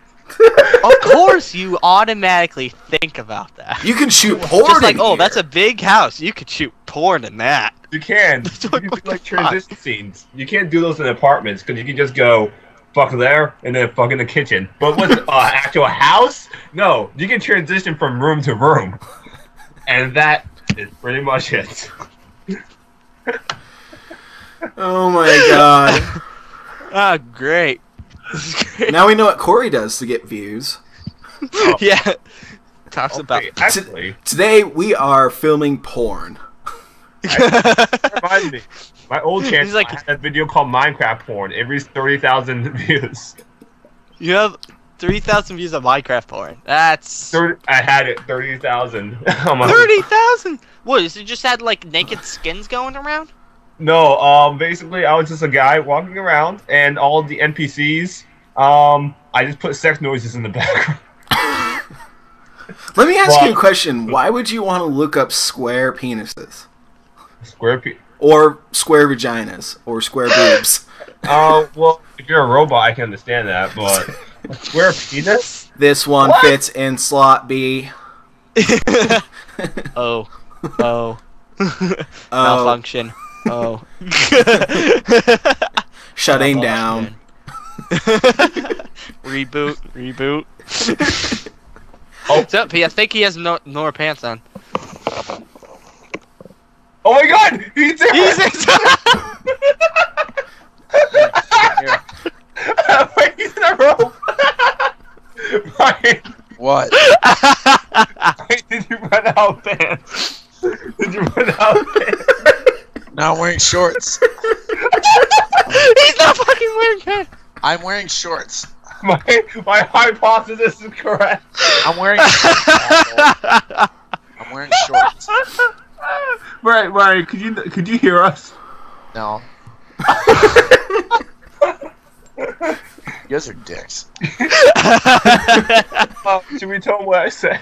Of course you automatically think about that. You can shoot porn. Just like, in oh, here. that's a big house. You could shoot porn in that. You can. You can do What the like fuck? transition scenes. You can't do those in apartments because you can just go fuck there and then fuck in the kitchen. But with actual house, no, you can transition from room to room, and that is pretty much it. Oh my god. Ah, great. This is great. Now we know what Corey does to get views. Yeah. Talks about. Okay, actually, Today we are filming porn. remind me. My old channel He's like- I had a video called Minecraft porn. It reached 30,000 views. You have 3,000 views of Minecraft porn. That's 30, I had it 30,000. on my- 30,000. What? Is it just had like naked skins going around? No, basically I was just a guy walking around, and all the NPCs, I just put sex noises in the background. Let me ask Well- you a question. Why would you want to look up square penises? Square pe- Or square vaginas? Or square boobs? well, if you're a robot, I can understand that, but a square penis? This one What? fits in slot B. Oh. Oh. Oh, Malfunction. Oh. shutting down. Reboot. Reboot. Oh. What's up? I think he has no more pants on. Oh my god! He's there! Here. Wait, he's in a rope! Ryan, What? wait, did you run out of pants? Did you run out of pants? Now I'm wearing shorts. He's not fucking wearing pants. I'm wearing shorts. My hypothesis is correct. I'm wearing. I'm wearing shorts. Right, could you hear us? No. You guys are dicks. Should we tell him what I said?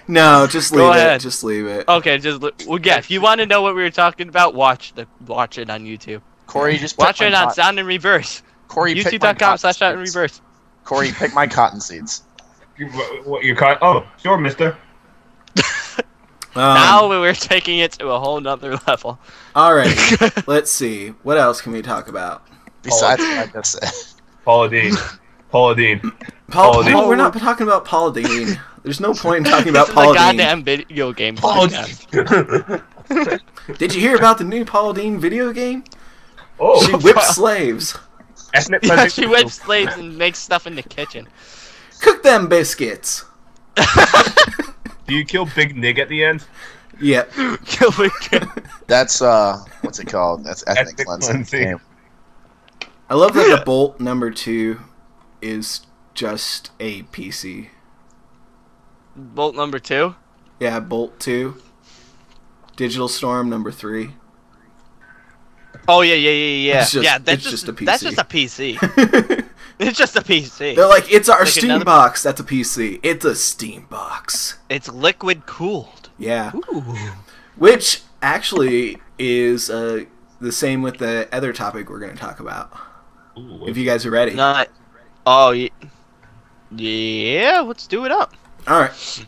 No, just Go leave it. ahead. Just leave it. Okay, well, yeah. If you want to know what we were talking about, watch it on YouTube. Corey, just Watch pick it my on cotton- Sound in Reverse. Corey, pick my YouTube.com/Sound in cotton seeds. Reverse. Corey, pick my cotton seeds. What you caught? Oh, sure, mister. Now we're taking it to a whole nother level. Alright, let's see. What else can we talk about? Besides what I just said. Paula Dean. Paul Paula Dean. no, we're not talking about Paula Dean. There's no point in talking about This is a Paula Dean. goddamn video game Paula podcast. Dean. Did you hear about the new Paula Dean video game? Oh, She whips slaves. ethnic Yeah, cleansing. she whips slaves and makes stuff in the kitchen. Cook them biscuits. Do you kill Big Nig at the end? Yep. Kill the kid. That's what's it called? That's ethnic Ethnic cleansing. cleansing. Game. I love that the Bolt number 2 is just a PC. Bolt number 2. Yeah, Bolt 2. Digital Storm number 3. Oh yeah. It's just- Yeah, that's it's just a PC. That's just a PC. It's just a PC. They're like, it's our Like Steam another- box. That's a PC. It's a Steam box. It's liquid cooled. Yeah. Ooh. Which actually is the same with the other topic we're going to talk about. Ooh, If you guys are ready. Not. Oh yeah. Let's do it up. All right.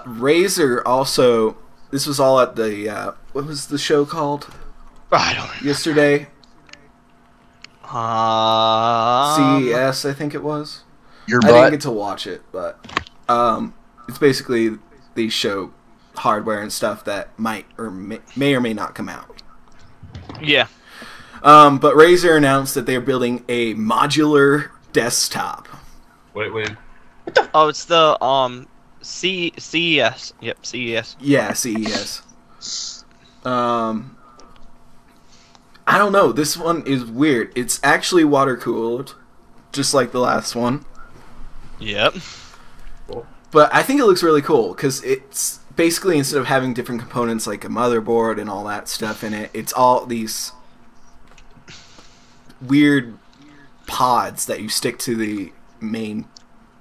Razor also. This was all at the what was the show called I don't remember. yesterday? CES, I think it was. Your I didn't butt. get to watch it, but it's basically they show hardware and stuff that might or may or may not come out. Yeah. But Razer announced that they're building a modular desktop. Wait. Oh, it's the CES. Yep, CES. Yeah, CES. I don't know. This one is weird. It's actually water cooled, just like the last one. Yep. But I think it looks really cool because it's basically, instead of having different components like a motherboard and all that stuff in it, it's all these weird pods that you stick to the main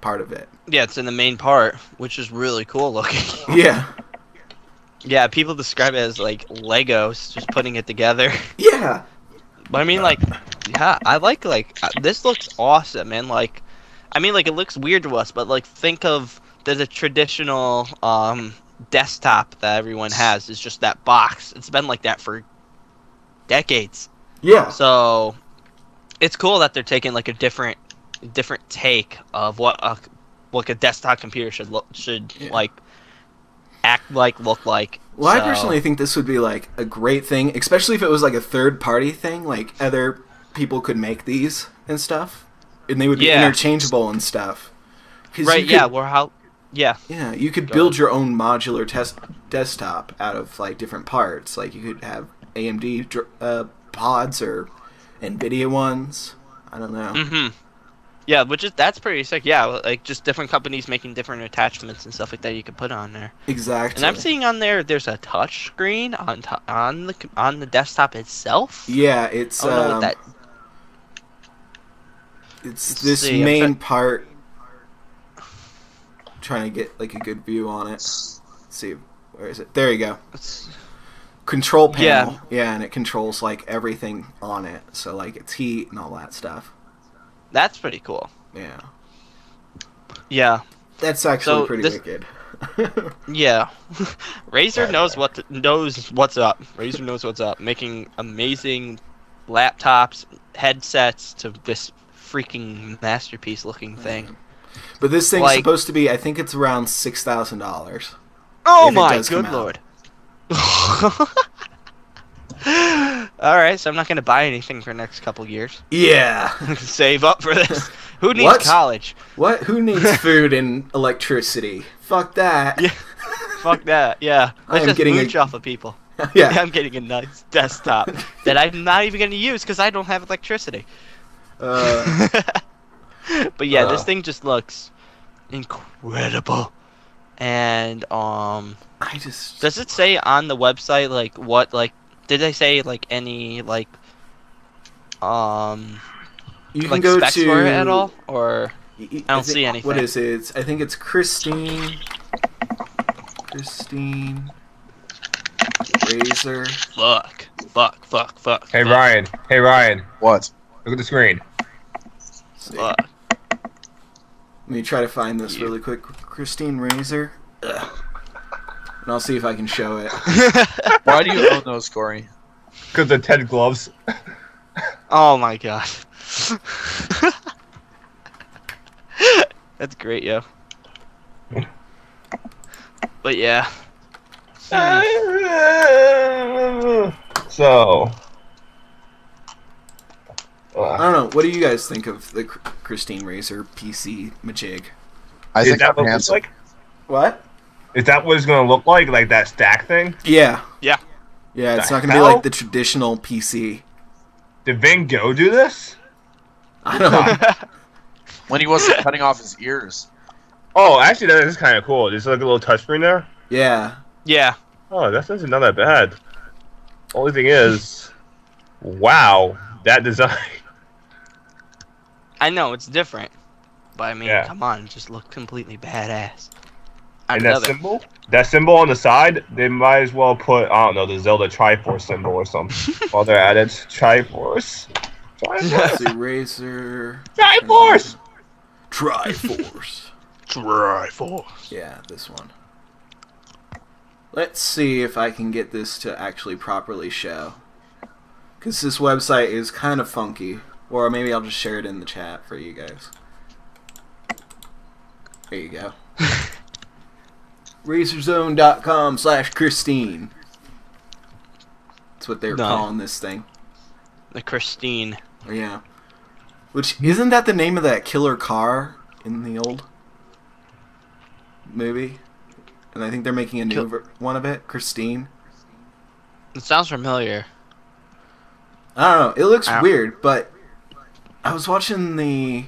part of it. Yeah, it's in the main part, which is really cool looking. Yeah. Yeah, people describe it as like Legos, just putting it together. Yeah. But I mean, like, yeah, I like this looks awesome, man. Like, I mean, like, it looks weird to us, but like, think of the traditional desktop that everyone has is just that box. It's been like that for decades. Yeah. So it's cool that they're taking like a different take of what a desktop computer should like act like, look like. Well, so, I personally think this would be like a great thing, especially if it was like a third-party thing, like other people could make these and stuff, and they would be interchangeable and stuff. Right? Yeah. Yeah, you could build your own modular desktop out of like different parts. Like you could have AMD pods or NVIDIA ones. I don't know. Mm-hmm. Yeah, that's pretty sick. Yeah, like just different companies making different attachments and stuff like that you could put on there. Exactly. And I'm seeing on there's a touch screen on the desktop itself. Yeah, it's it's this main part. Trying to get like a good view on it. Let's see, where is it? There you go. Control panel. Yeah, and it controls like everything on it. So like its heat and all that stuff. That's pretty cool. Yeah. Yeah. That's actually pretty wicked. Yeah. Razer knows what's up. Razer knows what's up. Making amazing laptops, headsets to this freaking masterpiece looking thing. But this thing's supposed to be, I think it's around $6,000. Oh my good lord. Alright, so I'm not going to buy anything for the next couple years. Yeah. Save up for this. Who needs college? What? Who needs food and electricity? Fuck that. Yeah. Fuck that, yeah. Let's just mooch off of people. Yeah. I'm getting a nice desktop that I'm not even going to use because I don't have electricity. But yeah, this thing just looks incredible. And does it say on the website like what did they say like any like you can like go specs to for it at all, or I don't see anything. What is it? I think it's Christine Razer. Fuck. Hey Ryan. What? Look at the screen. Fuck. Let me try to find this really quick. Christine Razer. And I'll see if I can show it. Why do you own those, Corey? Because the Ted gloves. Oh my god. That's great, yo. But yeah. So. I don't know. What do you guys think of the Christine Razer PC Majig? I think that what it's it's like? What? Is that what it's going to look like? Like that stack thing? Yeah. Yeah. Yeah, it's not going to be like the traditional PC. Did Van Gogh do this? I don't know. When he wasn't cutting off his ears. Oh, actually, that is kind of cool. There's like a little touchscreen there. Yeah. Yeah. Oh, that's not that bad. Only thing is, wow, that design. I know it's different, but I mean, come on, it just look completely badass. And that symbol on the side, they might as well put, I don't know, the Zelda Triforce symbol or something. While they're at it, Triforce. Let's see, Razer. Triforce! Triforce. Yeah, this one. Let's see if I can get this to actually properly show. Because this website is kind of funky. Or maybe I'll just share it in the chat for you guys. There you go. RazorZone.com/Christine. That's what they're No. calling this thing. The Christine. Yeah. Which, isn't that the name of that killer car in the old movie? And I think they're making a new one of it, Christine. It sounds familiar. I don't know. It looks weird, but I was watching the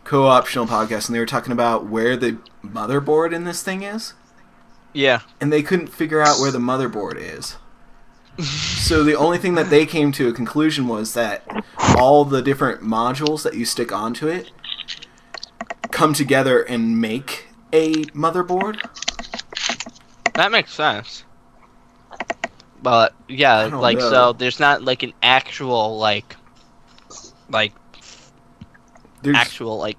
co-optional podcast, and they were talking about where the motherboard in this thing is. Yeah. And they couldn't figure out where the motherboard is. So the only thing that they came to a conclusion was that all the different modules that you stick onto it come together and make a motherboard. That makes sense. But yeah, like know. so there's not like an actual There's, actual like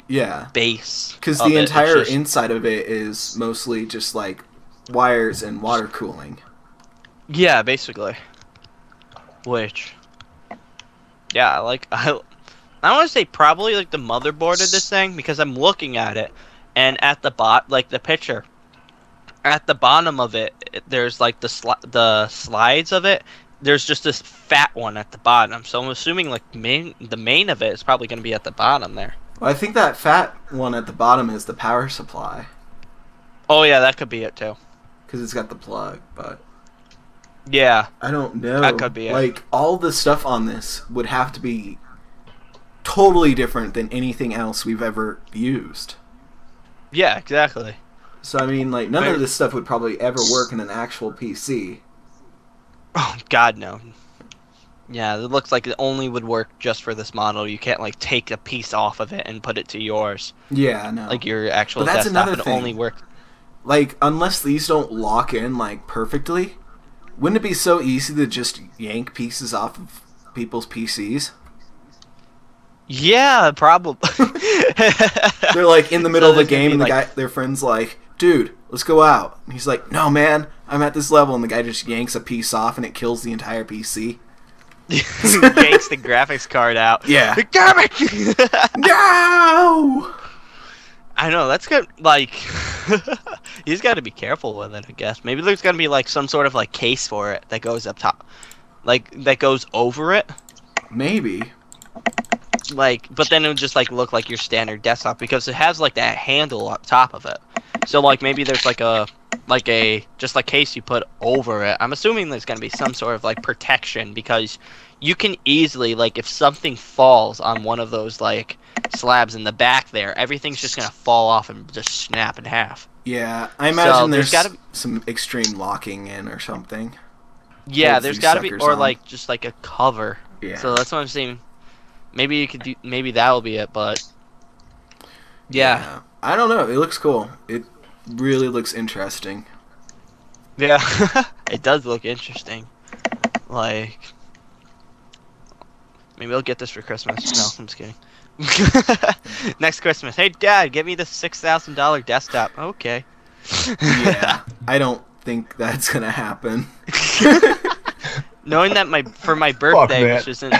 yeah, base. because the entire inside of it is mostly just like wires and water cooling. Yeah, basically. Which, yeah, like I want to say probably like the motherboard of this thing, because I'm looking at it, and at the like the picture, at the bottom of it, there's like the slides of it. There's just this fat one at the bottom, so I'm assuming like the main of it is probably going to be at the bottom there. Well, I think that fat one at the bottom is the power supply, Oh yeah, that could be it too. because it's got the plug, but Yeah. I don't know. That could be it. Like, all the stuff on this would have to be totally different than anything else we've ever used. Yeah, exactly. So, I mean, like, none of this stuff would probably ever work in an actual PC. Oh God, no. Yeah, it looks like it only would work just for this model. You can't like take a piece off of it and put it to yours. Yeah, no. Like your actual But that's desktop. another It thing. only work. Like, unless these don't lock in, like, perfectly, wouldn't it be so easy to just yank pieces off of people's PCs? Yeah, probably. They're, like, in the middle of the there's gonna game, and be, their friend's like, dude, let's go out. And he's like, no, man, I'm at this level. And the guy just yanks a piece off, and it kills the entire PC. Yanks the graphics card out. Yeah. Damn it! No! I know, that's good. Like, he's got to be careful with it, I guess. Maybe there's got to be, like, some sort of, like, case for it that goes up top. Like, that goes over it. Maybe. Like, but then it would just, like, look like your standard desktop, because it has, like, that handle up top of it. So, like, maybe there's, just a case you put over it. I'm assuming there's going to be some sort of, like, protection, because you can easily, like, if something falls on one of those, like, slabs in the back there, everything's just going to fall off and just snap in half. Yeah, I imagine there's there's gotta be some extreme locking in or something. Yeah, Holds there's these got to be, suckers or, on. like, just, like, a cover. Yeah. So that's what I'm saying. Maybe you could do, maybe that will be it, but yeah. I don't know. It looks cool. It really looks interesting. Yeah, it does look interesting. Like, maybe I'll get this for Christmas. No, I'm just kidding. Next Christmas, hey Dad, get me the $6,000 desktop. Okay. Yeah, I don't think that's gonna happen. Knowing that for my birthday, man. which is in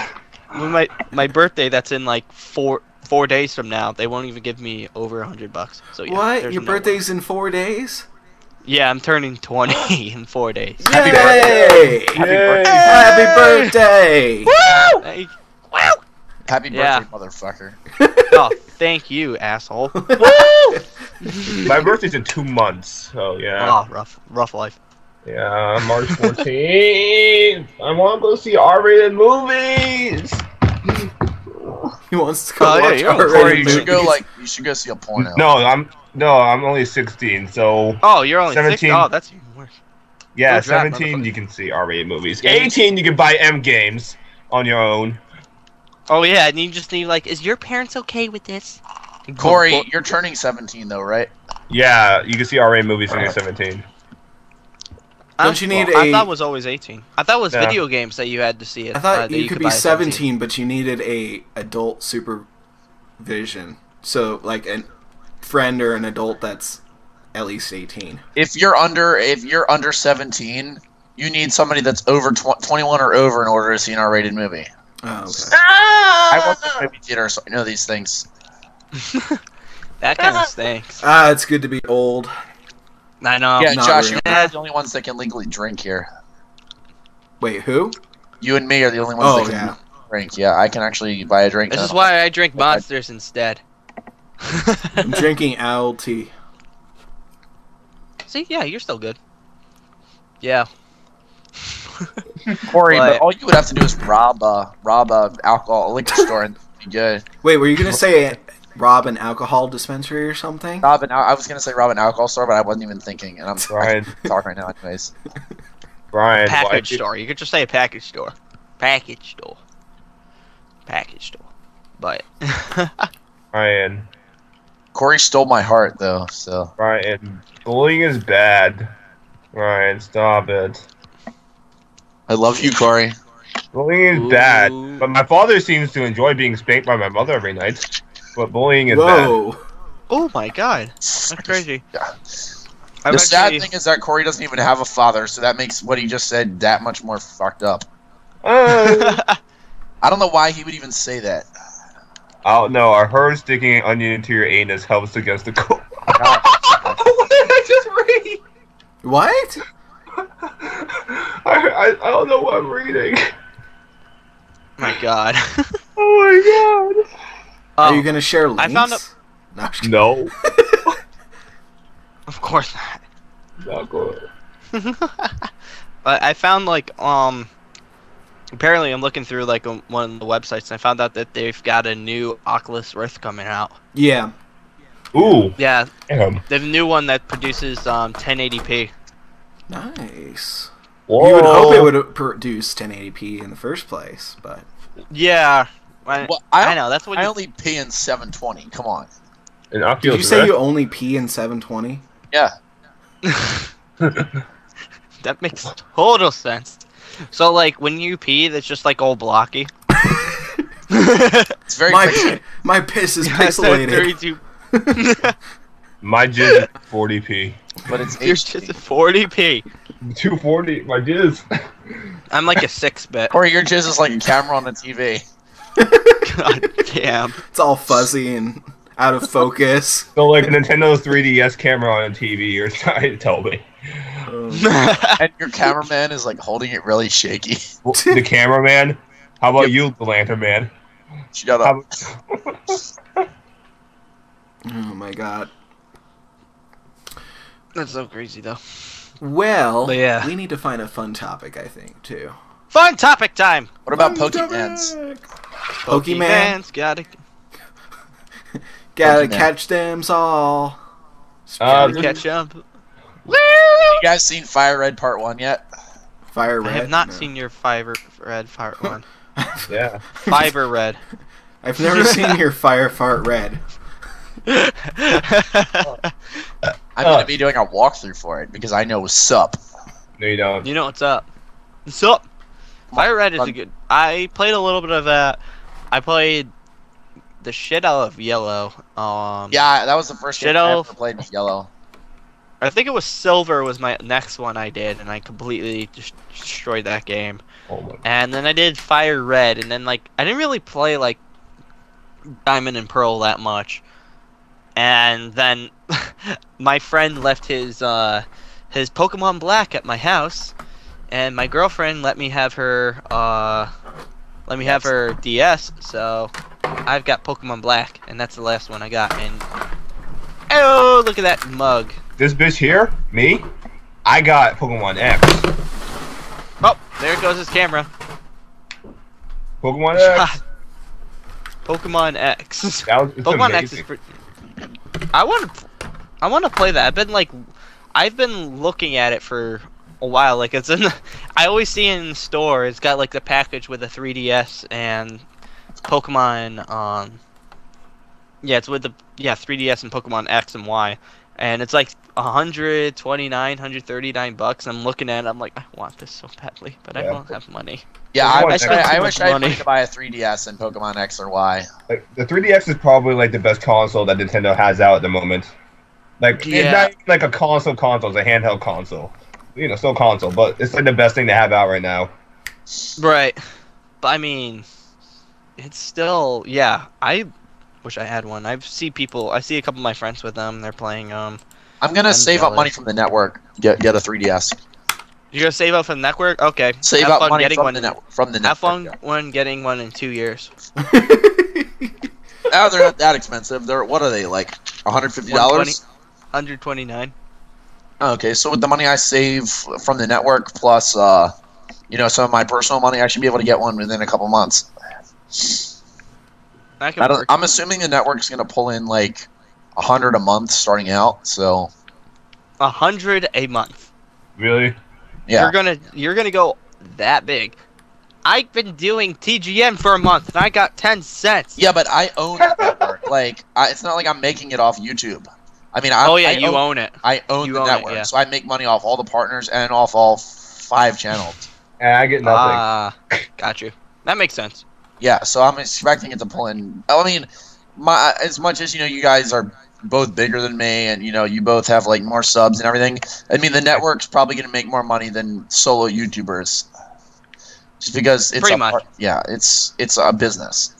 my birthday, that's in like four days from now, they won't even give me over $100. So yeah, What? there's Your no birthday's in 4 days? Yeah, I'm turning 20 in 4 days. Yay! Yay! Happy birthday! Woo! Hey, woo! Happy birthday, Yeah. motherfucker. Oh, thank you, asshole. My birthday's in 2 months, so yeah. Oh, rough life. Yeah, March 14th. I want to go see R-rated movies. He wants to go Oh, yeah, watch you're R-rated recording. You should go see a porno. No, I'm only 16, so Oh, you're only 17. 6? Oh, that's even worse. yeah, Good job, 17 motherfucker. you can see R-rated movies. Yeah. 18 you can buy M games on your own. Oh, yeah, and you just need, like, is your parents okay with this? Corey, you're turning 17 though, right? Yeah, you can see R-rated movies when you're 17. Don't you need I a- thought it was always 18. I thought it was Yeah. video games that you had to see it. I thought that you could buy be at 17, but you needed a adult supervision. So, like, a friend or an adult that's at least 18. If you're under 17, you need somebody that's over 21 or over in order to see an R-rated movie. Oh, okay. I work in the movie theater, so I know these things. That kind of stinks. Ah, it's good to be old. I know. Yeah, Not Josh, really. you and I are the only ones that can legally drink here. Wait, who? You and me are the only ones Oh that can yeah. drink. Yeah, I can actually buy a drink. This is why I drink Monsters instead. I'm drinking owl tea. See, yeah, you're still good. Yeah. Corey, but But- all you would have to do is rob a alcohol liquor store and be good. Wait, were you gonna say rob an alcohol dispensary or something? I was gonna say rob an alcohol store, but I wasn't even thinking, and I'm Brian. talking right now, anyways. Brian, why Package you- store. You could just say a package store. Package store. Package store. But Brian, Corey stole my heart, though. So Brian, bullying is bad. Brian, stop it. I love you, Corey. Bullying is bad, but my father seems to enjoy being spanked by my mother every night. But bullying is bad. Whoa. oh my god, that's crazy. Yeah. I've The sad actually- thing is that Corey doesn't even have a father, so that makes what he just said that much more fucked up. I I don't know why he would even say that. don't know. I heard sticking an onion into your anus helps against the cold. God. What did I just read? What? I don't know what I'm reading. my god. Oh my Are Oh, you gonna share links? I found a- No, I'm just god. No. of course not. Not good. But I found like apparently I'm looking through like one of the websites and I found out that they've got a new Oculus Rift coming out. Yeah. Ooh. Yeah, Damn. they have a new one that produces 1080p. Nice. Whoa. You would hope it would produce 1080p in the first place, but Yeah, I Well, know that's what I you, only pay in 720. Come on. An did Oculus you say Rift? you only pee in 720? Yeah. that makes total sense. So like when you pee, that's just like all blocky. It's very pixelated. My piss is That's at pixelated. 32. My jizz is 40p. But it's You're HD. just at 40p. 240. My jizz. I'm like a 6-bit. Corey, your jizz is like a camera on a TV. God damn. It's all fuzzy and out of focus. So like a Nintendo 3DS camera on a TV. You're trying to tell me. And your cameraman is like holding it really shaky. The cameraman. How about Yep. you, the lantern man? Shut How up. about- Oh my god. That's so crazy though. Well, But yeah. we need to find a fun topic, I think, too. Fun topic time. What about Fun Pokemans? topic. Pokemon. Pokemans, gotta Gotta Pokemon. catch them all. catch up. You guys seen Fire Red Part 1 yet? Fire I Red. have not No. seen your Fiber Red Part 1. Yeah. Fiber Red. I've never seen your Fire Fart Red. I'm going to be doing a walkthrough for it because I know what's up. No, you don't. You know what's up? What's up? Fire Red is a good. I played a little bit of that. I played the shit out of Yellow. Yeah, that was the first game I Shadow- ever played with Yellow. I think it was Silver was my next one I did, and I completely just destroyed that game. Oh my. And then I did Fire Red, and then like I didn't really play like Diamond and Pearl that much. And then my friend left his Pokemon Black at my house, and my girlfriend let me have her DS. So I've got Pokemon Black, and that's the last one I got. And oh, look at that mug! This bitch here, me, I got Pokemon X. Oh, there goes his camera. Pokemon X. Pokemon X. That was, it's Pokemon X is amazing. pretty. I want to play that. I've been looking at it for a while. Like it's in. I always see it in the store. It's got like the package with the 3DS and Pokemon. Yeah, it's with the 3DS and Pokemon X and Y, and it's like $129, $139. I'm looking at it. I'm like, I want this so badly, but I Yeah. don't have money. Yeah, Pokemon I X. wish I had money. money to buy a 3DS and Pokemon X or Y. Like the 3DS is probably like the best console that Nintendo has out at the moment. Like it's Yeah. not even like a console, it's a handheld console. You know, still console, but it's like the best thing to have out right now. Right, but I mean, it's still I wish I had one. I see a couple of my friends with them. They're playing I'm gonna I'm save up jealous. money from the network. Get a 3DS. You're gonna save up for the network? Okay. Save Have up fun money getting from one. the network. Have fun yeah. when getting one in 2 years. Oh, they're not that expensive. They're what are they like? $150? 129. Okay, so with the money I save from the network plus you know, some of my personal money, I should be able to get one within a couple months. That can work. I'm assuming the network's gonna pull in like 100 a month starting out. So 100 a month. Really? yeah, You're gonna go that big. I've been doing TGN for a month and I got 10 cents. yeah, but I own the network. Like, it's not like I'm making it off YouTube. I mean, You own it. I own You the own it, network, yeah. so I make money off all the partners and off all 5 channels. And I get nothing. Ah, got you. That makes sense. Yeah, so I'm expecting it to pull in. I mean, as much as you know, you guys are both bigger than me, and you know, you both have like more subs and everything. I mean, the network's probably going to make more money than solo YouTubers, just because it's Pretty much. Yeah, it's a business.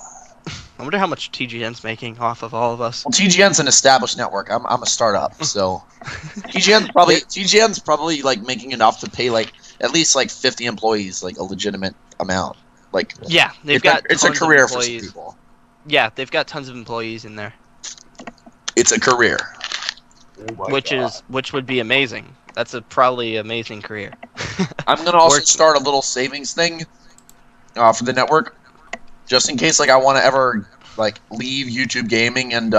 I wonder how much TGN's making off of all of us. Well, TGN's an established network. I'm a startup, so TGN's probably like making enough to pay like at least like 50 employees like a legitimate amount. Like Yeah, they've got it's a tons of career for some employees. people. Yeah, they've got tons of employees in there, It's a career. Oh my which God. would be amazing. That's a probably amazing career. I'm gonna also Work- start a little savings thing for the network, just in case like I want to ever like leave YouTube gaming and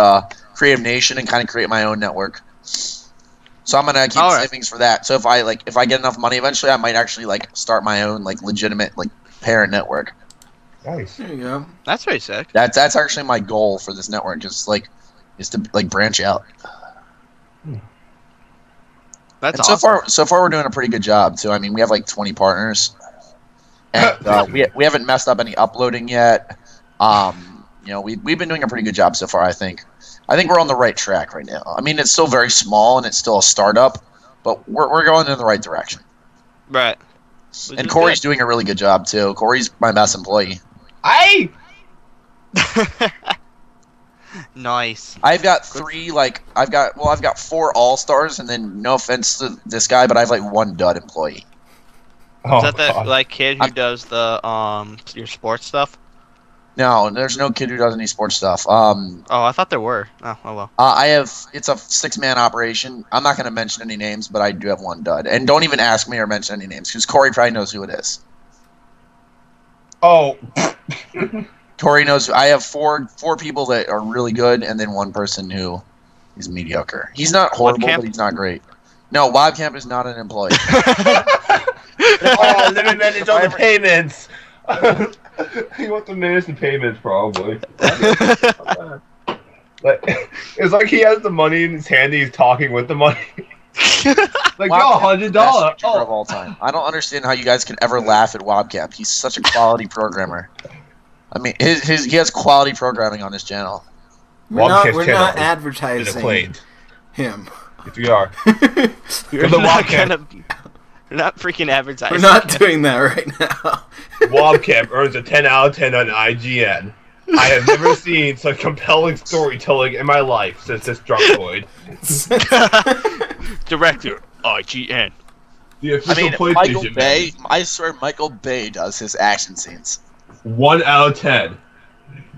Creative Nation and kind of create my own network. So I'm gonna keep All right. savings for that. So if I get enough money eventually, I might actually like start my own like legitimate like parent network. Nice. There you go. That's pretty sick. That's actually my goal for this network, just like is to like branch out. That's And awesome. so far we're doing a pretty good job too. I mean, we have like 20 partners, and we haven't messed up any uploading yet. You know, we've been doing a pretty good job so far. I think we're on the right track right now. I mean, it's still very small and it's still a startup, but we're going in the right direction. Right. And Corey's doing a really good job too. Corey's my best employee. Nice. I've got I've got 4 all-stars, and then no offense to this guy, but I have like 1 dud employee. Oh, Is that the God. like kid who does the your sports stuff? No, there's no kid who does any sports stuff. Oh, I thought there were. Oh well. It's a 6-man operation. I'm not going to mention any names, but I do have 1 dud. And don't even ask me or mention any names, because Corey probably knows who it is. Oh. Corey knows. I have 4 people that are really good, and then 1 person who is mediocre. He's not horrible, Webcam? but he's not great. No, Webcam is not an employee. Oh, let me manage all the payments. You want to manage the payments, probably. Like, it's like he has the money in his hand and he's talking with the money. Like, yo, $100. Best YouTuber Oh. of all time. I don't understand how you guys can ever laugh at Wobcamp. He's such a quality programmer. I mean, he has quality programming on his channel. We're Wobcamp's not channel is advertising acclaimed. him. If we are. We're the not Wobcam. we're not freaking advertising. We're not doing that right now. Wobcamp earns a 10 out of 10 on IGN. I have never seen such compelling storytelling in my life since this Drunkoid. Director IGN. The I official mean, PlayStation Michael man. Bay. I swear, Michael Bay does his action scenes. 1 out of 10.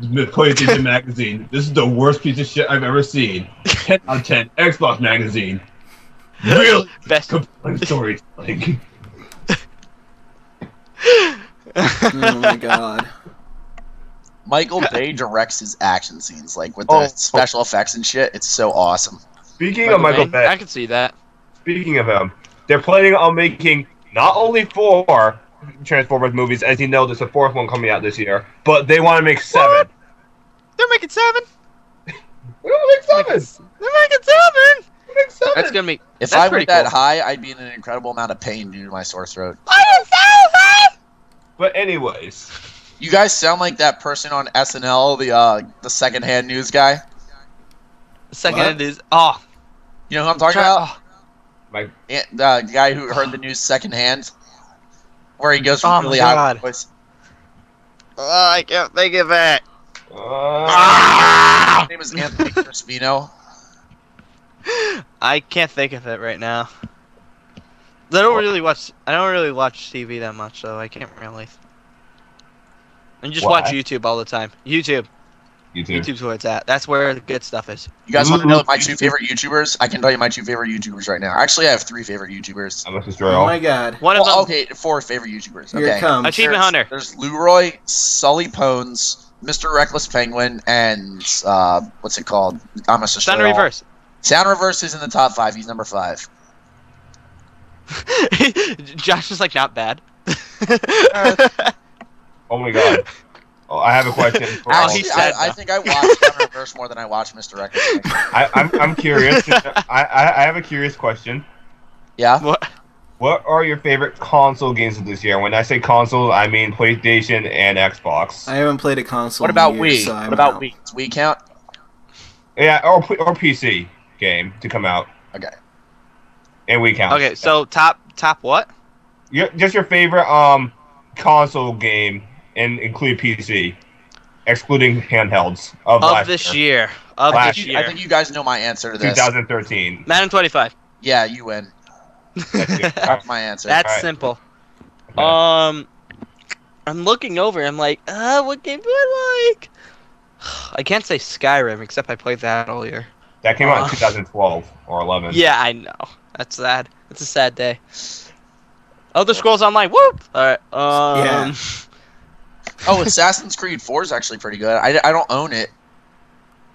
The PlayStation Magazine. This is the worst piece of shit I've ever seen. 10 out of 10. Xbox Magazine. Really Best. compelling storytelling. Oh my god. Michael Bay directs his action scenes, like with the special effects and shit. It's so awesome. Speaking of Michael Bay, I can see that. speaking of him, they're planning on making not only 4 Transformers movies, as you know, there's a 4th one coming out this year, but they want to make 7. What? They're making 7. We want to make 7. They're making 7. Make 7. That's gonna be. If That's I pretty went that cool. high, I'd be in an incredible amount of pain due to my sore throat. But anyways, You guys sound like that person on SNL, the secondhand news guy. Second is oh. You know who I'm talking about? Oh, my The guy who heard the news secondhand, where he goes Oh from my really high God. voice. I can't think of it. His name is Anthony Crispino. I can't think of it right now. I don't really watch TV that much, so I can't really. And just watch YouTube all the time. YouTube. YouTube's where it's at. That's where the good stuff is. You guys want to know my 2 favorite YouTubers? I can tell you my 2 favorite YouTubers right now. Actually, I have 3 favorite YouTubers. I must destroy Oh all. my god. One of them. Okay, 4 favorite YouTubers. Here Okay. it comes. Achievement Hunter. There's Leroy, Sully Pones, MrRecklessPenguin, and what's it called? I must destroy Sound all. Reverse. Sound Reverse is in the top 5. He's number 5. Josh is like, not bad. Oh my god. Oh, I have a question. For all. Actually, he said I that. think I watched Sound Reverse more than I watched MrRecklessPenguin. I'm curious. I have a curious question. Yeah? What? What are your favorite console games of this year? When I say console, I mean PlayStation and Xbox. I haven't played a console. What about in years, Wii? so I'm What about out. Wii? Does Wii count? Yeah, or PC game to come out. Okay. And Wii counts. Okay, so top what? Just your favorite console game and include PC, excluding handhelds of last This year. year. Of Last this year. I year. think you guys know my answer to this. 2013. Madden 25. Yeah, you win. That's my answer. That's Alright. simple. Okay. I'm looking over. I'm like, what game do I like? I can't say Skyrim, except I played that all year. That came out in 2012 or 11. Yeah, I know. That's sad. It's a sad day. Elder Scrolls Online. Whoop. All right. Yeah. Oh, Assassin's Creed 4 is actually pretty good. I don't own it.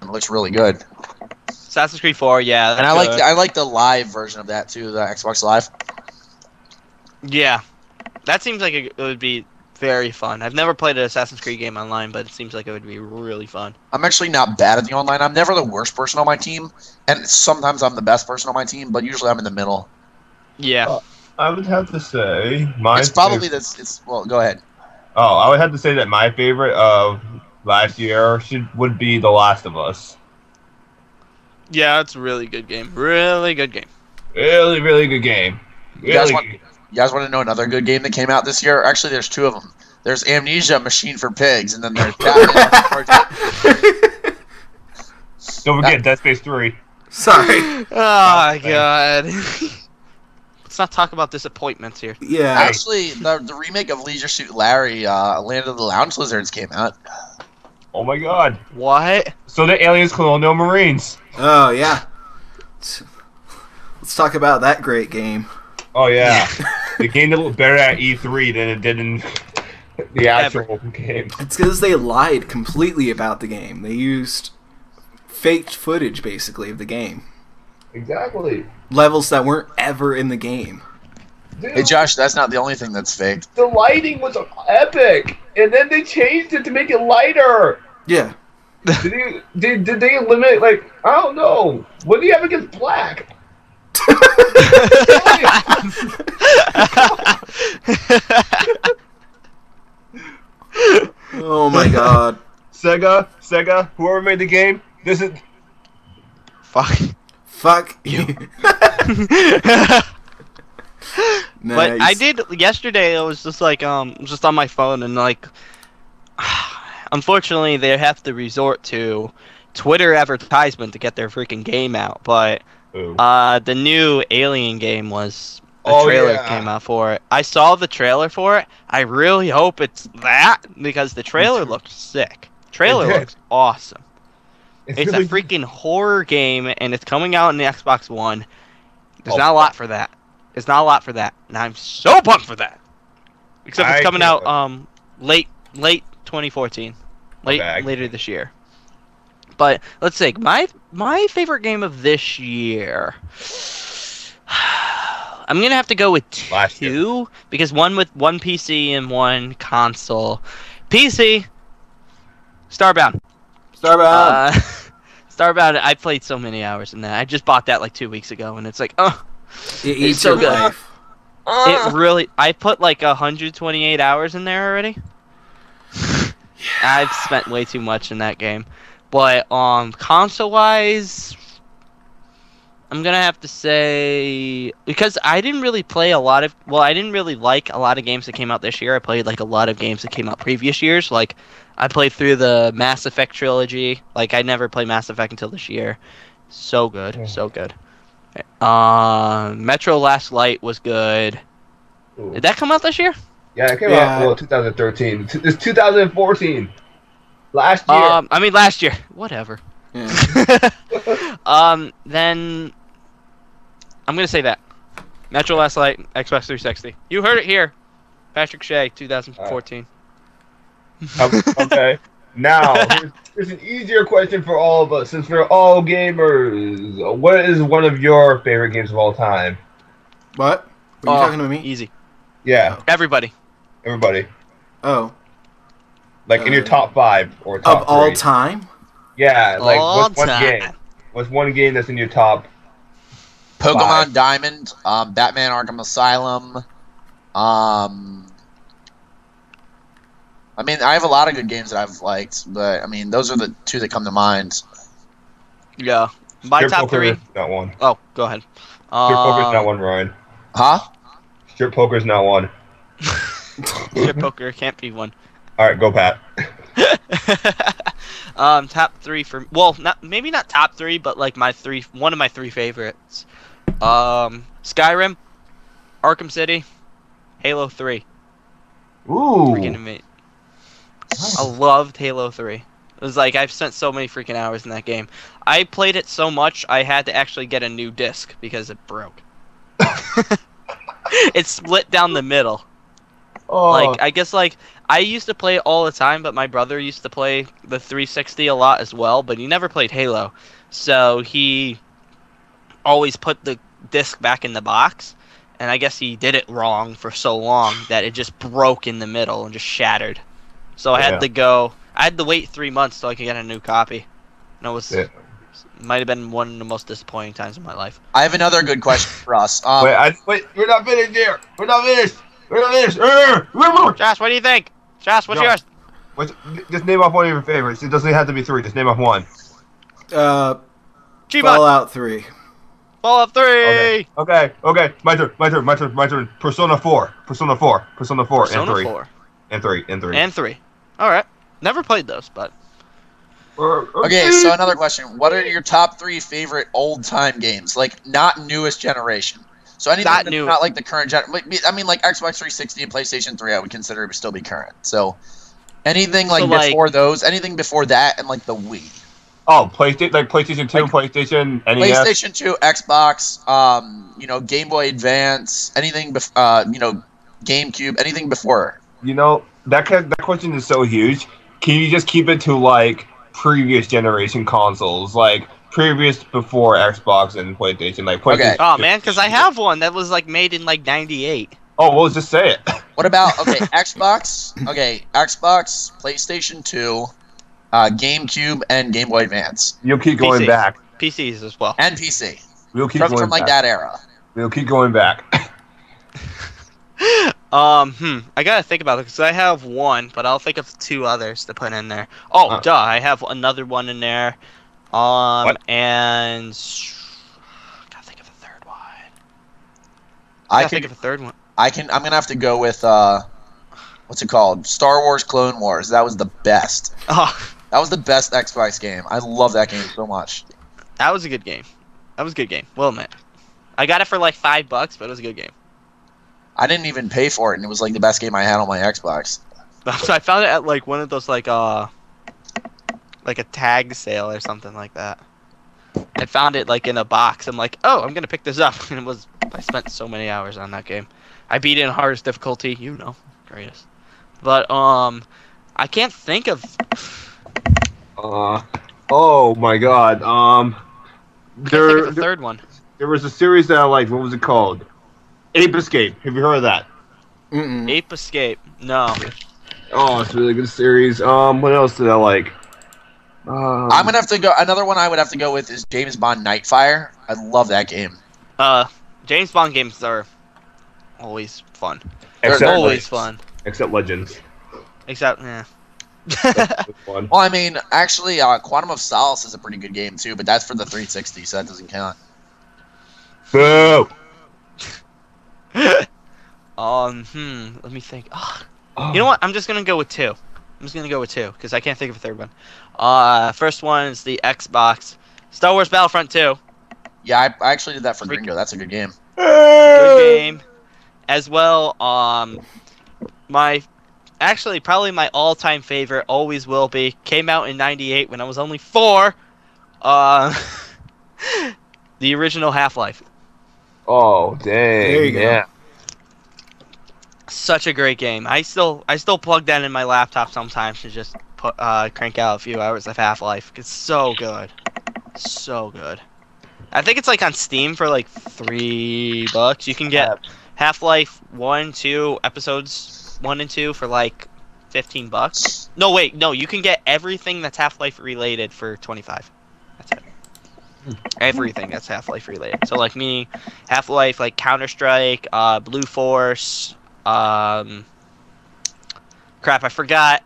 It looks really good. Assassin's Creed 4. Yeah. And I like the live version of that too, the Xbox Live. Yeah, that seems like it would be very fun. I've never played an Assassin's Creed game online, but it seems like it would be really fun. I'm actually not bad at the online. I'm never the worst person on my team, and sometimes I'm the best person on my team, but usually I'm in the middle. Yeah. I would have to say It's probably this. Well, go ahead. Oh, I would have to say that my favorite of last year would be The Last of Us. Yeah, it's a really good game. Really good game. Really, really good game. You guys Really. You guys want to know another good game that came out this year? Actually, there's 2 of them. There's Amnesia: Machine for Pigs, and then there's Don't forget Dead Space 3. Sorry. Oh my god. Let's not talk about disappointments here. Yeah. Actually, the remake of Leisure Suit Larry, Land of the Lounge Lizards came out. Oh my god. What? So the aliens colonial marines. Oh yeah. Let's talk about that great game. Oh yeah. The game that looked better at E3 than it did in the actual game. It's because they lied completely about the game. They used faked footage, basically, of the game. Exactly. Levels that weren't ever in the game. Dude, Hey, Josh, that's not the only thing that's faked. the lighting was epic, and then they changed it to make it lighter. Yeah. Did they eliminate, like, I don't know. What do you have against black? Oh my god. Sega, whoever made the game, this is Fuck. Fuck you. But I did yesterday. I was just like, just on my phone, and like, unfortunately, they have to resort to Twitter advertisement to get their freaking game out. But Ooh. the new Alien game was a trailer came out for it. I saw the trailer for it. I really hope it's that because the trailer looks sick. Trailer It did. looks awesome. It's really a freaking horror game, and it's coming out on the Xbox One. There's Oh, not a lot for that. There's not a lot for that, and I'm so pumped for that. Except it's I coming can't out late 2014, Okay. later this year. But let's see, my favorite game of this year. I'm gonna have to go with Last year. 2 because one with one PC and one console. PC, Starbound. Starbound. Starbound. I played so many hours in that. I just bought that like 2 weeks ago, and it's like, It eats so your good. life. it really. I put like 128 hours in there already. I've spent way too much in that game, but console wise, I'm gonna have to say because I didn't really play a lot of. Well, I didn't really like a lot of games that came out this year. I played like a lot of games that came out previous years. Like I played through the Mass Effect trilogy. Like I never played Mass Effect until this year. So good, so good. Metro Last Light was good. Ooh. Did that come out this year? Yeah, it came Yeah. out 2013. It's 2014. Last year. I mean last year. Whatever. Yeah. Then I'm gonna say that Metro Last Light, Xbox 360. You heard it here, Patrick Shea, 2014. Okay. Now, here's an easier question for all of us, since we're all gamers. What is one of your favorite games of all time? What? Were you talking to me? Easy. Yeah, Oh. Everybody. everybody. Oh. Like in your top 5 or top Of all 3. time? Yeah, like All what's one time. game? What's one game that's in your top? Pokemon 5. Diamond, Batman Arkham Asylum. I mean, I have a lot of good games that I've liked, but I mean, those are the 2 that come to mind. Yeah. My Strip top poker 3. is not one. Oh, go ahead. Strip poker's not one, Ryan. Huh? Strip poker's not one. Strip poker can't be one. All right, go Pat. Top 3 for maybe not top 3, but like one of my 3 favorites. Skyrim, Arkham City, Halo 3. Ooh. Freaking amazing. I loved Halo 3. It was like I've spent so many freaking hours in that game. I played it so much I had to actually get a new disc because it broke. It split down the middle. Oh. Like I guess like I used to play it all the time, but my brother used to play the 360 a lot as well, but he never played Halo. So he always put the disc back in the box, and I guess he did it wrong for so long that it just broke in the middle and just shattered. So I had to wait 3 months so I could get a new copy. And it was might have been one of the most disappointing times of my life. I have another good question for us. Wait, we're not finished here. We're not finished. Josh, what do you think? Josh, what's yours? Just name off one of your favorites. It doesn't have to be 3. Just name off one. G-Bot. Fallout 3. Fallout 3! Okay. My turn. Persona 4. Persona 4, Persona and 3. 4. And 3. Alright. Never played those, but... Okay, so another question. What are your top 3 favorite old-time games? Like, not newest generation. So anything Not that's new. not like the current gen. I mean, like Xbox 360 and PlayStation 3, I would consider it still be current. So anything like before those, anything before that, and like the Wii. Oh, PlayStation 2, PlayStation NES. PlayStation 2, Xbox, Game Boy Advance, anything, GameCube, anything before. That question is so huge. Can you just keep it to like previous generation consoles, like previous before Xbox and PlayStation, like PlayStation? Okay. Oh man, because I have one that was like made in like '98. Oh, well, just say it. What about Xbox? Xbox, PlayStation 2, GameCube, and Game Boy Advance. You'll keep going back. PCs as well. And PC. We'll keep From going like back. that era. We'll keep going back. I gotta think about it because I have one, but I'll think of 2 others to put in there. Oh, duh, I have another one in there. And gotta think of a third one. Think of a third one. I'm gonna have to go with what's it called? Star Wars Clone Wars. That was the best. Oh, That was the best Xbox game. I love that game so much. that was a good game. Well, man, I got it for like $5, but it was a good game. I didn't even pay for it, and it was like the best game I had on my Xbox. So I found it at like one of those like a tag sale or something like that. I found it like in a box. I'm like, oh, I'm gonna pick this up, and I spent so many hours on that game. I beat it in hardest difficulty, greatest. But I can't think of. Oh my God. Think of the third one. There was a series that I liked. What was it called? Ape Escape. Have you heard of that? Mm-mm. Ape Escape. No. Oh, it's a really good series. What else did I like? I'm gonna have to go. Another one I would have to go with is James Bond Nightfire. I love that game. James Bond games are always fun. They're always fun. Except Legends. Except, yeah. Fun. Well, I mean, actually, Quantum of Solace is a pretty good game too, but that's for the 360, so that doesn't count. Boo! Let me think. You know what? I'm just gonna go with 2. Because I can't think of a third one. First one is the Xbox. Star Wars Battlefront 2. Yeah, I actually did that for Freak- Gringo. That's a good game. Good game. As well, probably my all-time favorite, always will be, came out in '98 when I was only 4. Uh, the original Half-Life. Oh, dang. There you go. Yeah. Such a great game. I still plug that in my laptop sometimes to just crank out a few hours of Half-Life. It's so good, so good. I think it's like on Steam for like $3. You can get Half-Life 1, 2 episodes 1 and 2 for like $15. No, wait, no, you can get everything that's Half-Life related for $25. That's it. Everything that's Half-Life related. So like me, Half-Life, like Counter-Strike, Blue Force. Crap, I forgot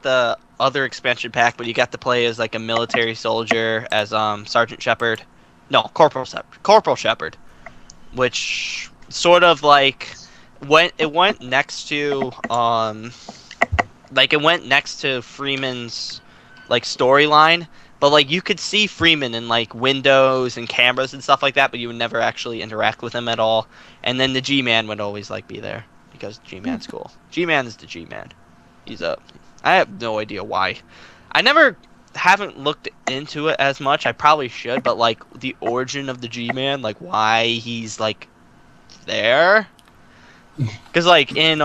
the other expansion pack, but you got to play as like a military soldier as Sergeant Shepard. No, Corporal Shepard, which sort of like went next to Freeman's like storyline, but like you could see Freeman in like windows and cameras and stuff like that, but you would never actually interact with him at all. And then the G-Man would always like be there because G-Man's cool. G-Man is the G-Man. I have no idea why. I haven't looked into it as much. I probably should, but like the origin of the G-Man, like why he's like there, because like in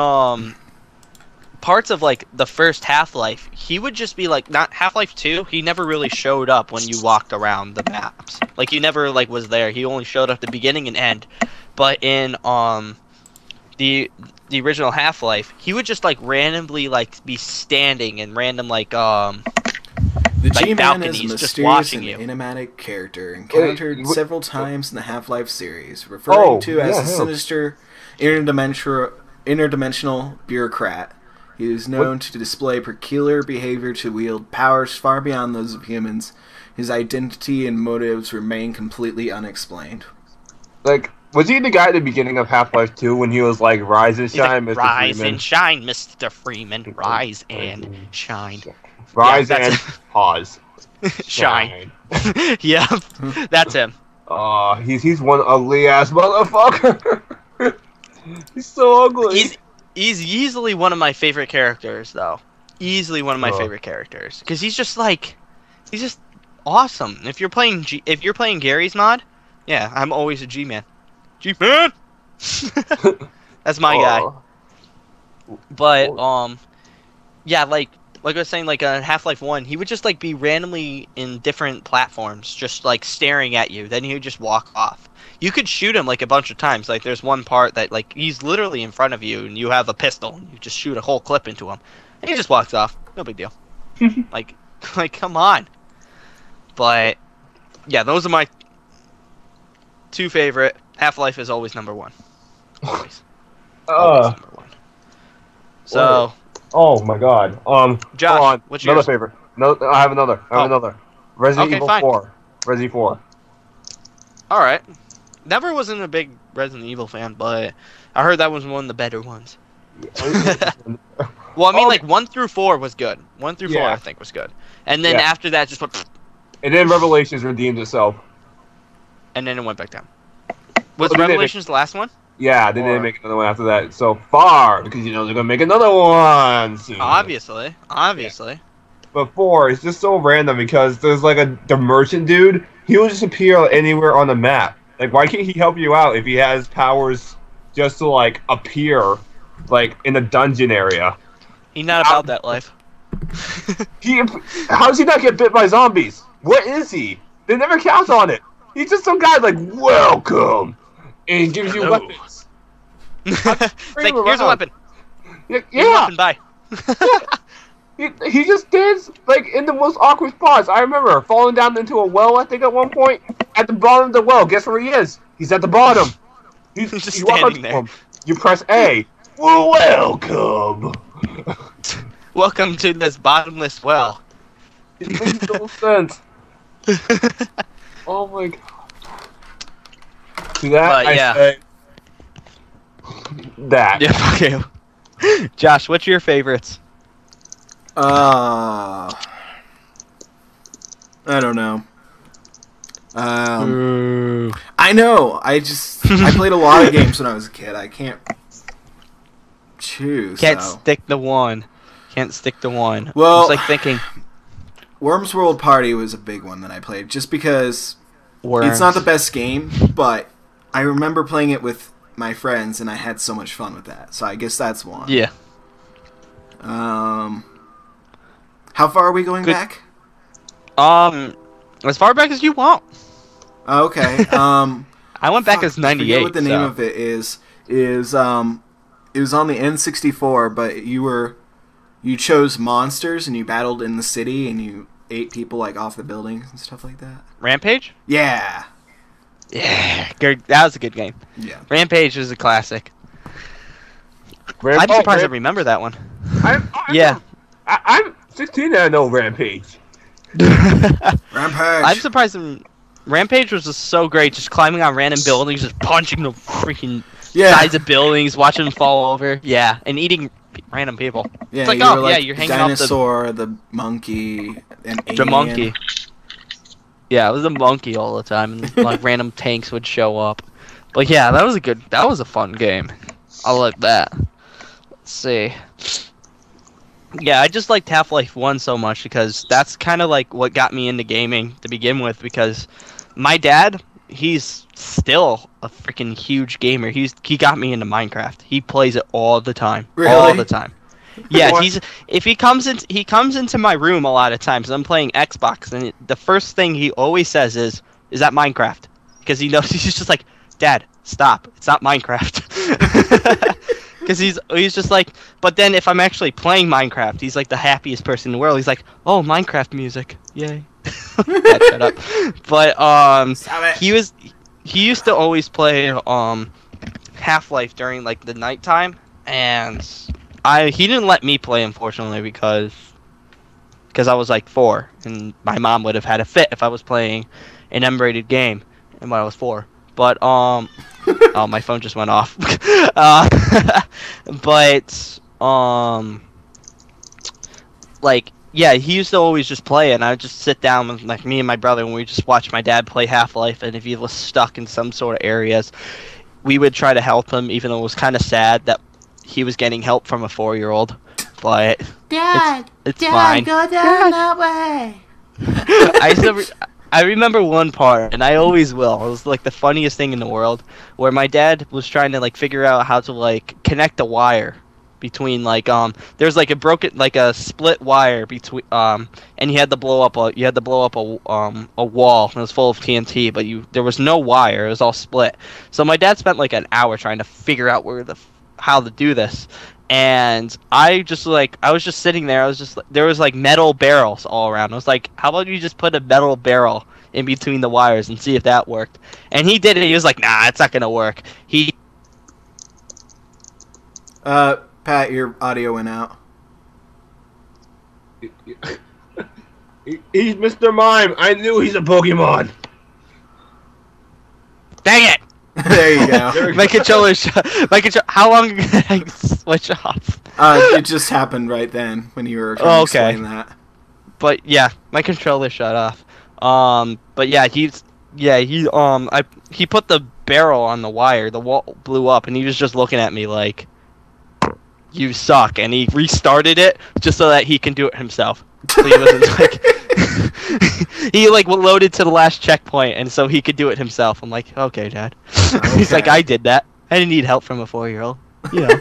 parts of like the first Half-Life, he would just be like, not Half-Life 2, he never really showed up when you walked around the maps. Like he never like was there. He only showed up at the beginning and end. But in the original Half-Life, he would just like randomly like be standing in random like The G-Man balconies, is a just mysterious watching and you. enigmatic character encountered Wait, several times in the Half-Life series, referring to as yeah, a sinister interdimensional bureaucrat. He is known to display peculiar behavior, to wield powers far beyond those of humans. His identity and motives remain completely unexplained. Like, was he the guy at the beginning of Half-Life 2 when he was like, rise and He's like, shine, Mr. rise Freeman? and shine, Mr. Freeman. Rise and shine. Rise Yeah, and pause. Shine. Yep, that's him. He's one ugly ass motherfucker. He's so ugly. He's easily one of my favorite characters, though. Easily one of my favorite characters, because he's just awesome. If you're playing Gary's mod, yeah, I'm always a G-Man. G-Man. That's my guy. But yeah, like I was saying, like on Half-Life 1, he would just like be randomly in different platforms, just like staring at you. Then he would just walk off. You could shoot him like a bunch of times. Like there's one part that like he's literally in front of you, and you have a pistol, and you just shoot a whole clip into him, and he just walks off. No big deal. like come on. But yeah, those are my two favorite. Half-Life is always number one. Always. Always number one. So. Oh my god. Josh, what's another yours? favorite. No, I have another. Resident Okay, Evil fine. 4. Resi 4. All right. Never wasn't a big Resident Evil fan, but I heard that was one of the better ones. Well, I mean, like 1 through 4 was good. 1 through 4, I think, was good. And then after that, just went. And then Revelations redeemed itself. And then it went back down. Was Revelations the last one? Yeah, they didn't make another one after that so far, because you know they're gonna make another one soon. Obviously. Yeah. But 4 is just so random because there's like the merchant dude. He will just appear anywhere on the map. Like, why can't he help you out if he has powers just to like appear, like in the dungeon area? He's not about that life. How does he not get bit by zombies? What is he? They never count on it. He's just some guy like, welcome, and he gives you weapons. It's like, here's a weapon. Yeah. Here's a weapon, bye. He just stands like in the most awkward spots. I remember falling down into a well, I think, at one point. At the bottom of the well, guess where he is? He's at the bottom. He's just standing there. You press A. Welcome. Welcome to this bottomless well. It makes no sense. Oh my god. To that, I say that. Yeah, okay. Josh, what's your favorites? I don't know. I know. I played a lot of games when I was a kid. I can't choose. Can't stick the one. Can't stick the one. Well, it's like thinking. Worms World Party was a big one that I played, just because Worms. it's not the best game, but I remember playing it with my friends, and I had so much fun with that. So I guess that's one. Yeah. How far are we going back? As far back as you want. Okay. I went back as 98. I forget what the name of it is. It was on the N64, but you chose monsters and you battled in the city and you ate people like off the buildings and stuff like that. Rampage? Yeah. Yeah, that was a good game. Yeah. Rampage is a classic. I'm surprised I remember that one. I'm 16 and I know Rampage. Rampage. I'm surprised. Rampage was just so great, just climbing on random buildings, just punching the freaking sides of buildings, watching them fall over. Yeah, and eating random people. Yeah, it's like, you're hanging off the monkey, and the monkey. Yeah, it was a monkey all the time, and like random tanks would show up. But yeah, that was a fun game. I like that. Let's see. Yeah, I just liked Half-Life 1 so much because that's kind of like what got me into gaming to begin with, because my dad, he's still a freaking huge gamer. He got me into Minecraft. He plays it all the time. Really? All the time. Yeah, he comes into my room a lot of times. I'm playing Xbox, and the first thing he always says is that Minecraft? Because he knows, he's just like, Dad, stop. It's not Minecraft. Because he's just like, but then if I'm actually playing Minecraft, he's like the happiest person in the world. He's like, oh, Minecraft music, yay! Dad, shut up. But he used to always play Half-Life during like the nighttime, and he didn't let me play, unfortunately, because I was like 4, and my mom would have had a fit if I was playing an M-rated game when I was 4. But oh, my phone just went off. Like, yeah, he used to always just play it, and I would just sit down with like me and my brother, and we just watch my dad play Half-Life. And if he was stuck in some sort of areas, we would try to help him, even though it was kind of sad that he was getting help from a 4-year-old. But Dad, it's fine. Go down that way. I remember one part, and I always will. It was like the funniest thing in the world, where my dad was trying to like figure out how to like connect a wire between like there's like a split wire between and you had to blow up a wall, and it was full of TNT, but there was no wire. It was all split. So my dad spent like an hour trying to figure out how to do this. And I was just sitting there. There was like metal barrels all around. I was like, how about you just put a metal barrel in between the wires and see if that worked? And he did it. He was like, nah, it's not gonna work. Pat, your audio went out. He's Mr. Mime. I knew he's a Pokemon. Dang it! There you go. My controller. How long did I switch off? It just happened right then when you were trying to explain that. But yeah, my controller shut off. But yeah, he put the barrel on the wire. The wall blew up, and he was just looking at me like, "You suck," and he restarted it just so that he can do it himself. So he wasn't like. He like loaded to the last checkpoint, and so he could do it himself. I'm like, okay, Dad. Okay. He's like, I did that. I didn't need help from a 4-year-old, you know.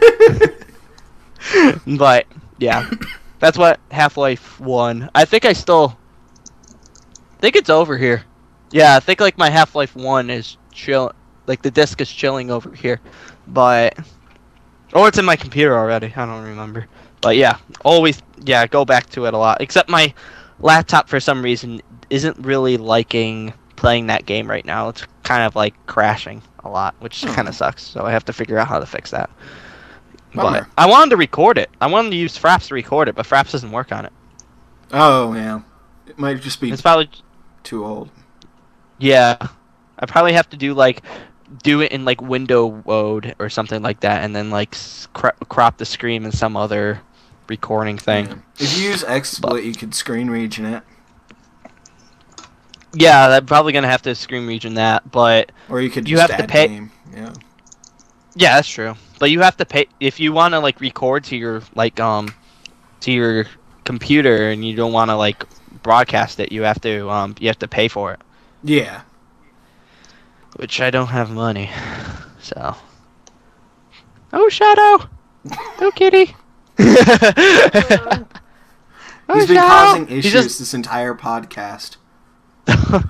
But yeah, that's what Half-Life 1. I think it's over here. Yeah, I think like my Half-Life 1 is chill. Like the disc is chilling over here, or it's in my computer already. I don't remember. But yeah, go back to it a lot. Except my laptop for some reason isn't really liking playing that game right now. It's kind of like crashing a lot, which kind of sucks. So I have to figure out how to fix that. But I wanted to record it. I wanted to use Fraps to record it, but Fraps doesn't work on it. Oh yeah, it might just be. It's probably too old. Yeah, I probably have to do it in like window mode or something like that, and then like crop the screen in some other recording thing. Yeah. If you use XSplit, you could screen region it. Yeah, I'm probably gonna have to screen region that, but Or you could you just have to add pay. game. Yeah. Yeah, that's true. But you have to pay if you want to like record to your to your computer and you don't want to like broadcast it. You have to pay for it, Yeah. which I don't have money. So. Oh, Shadow. Oh, kitty. He's been causing issues this entire podcast.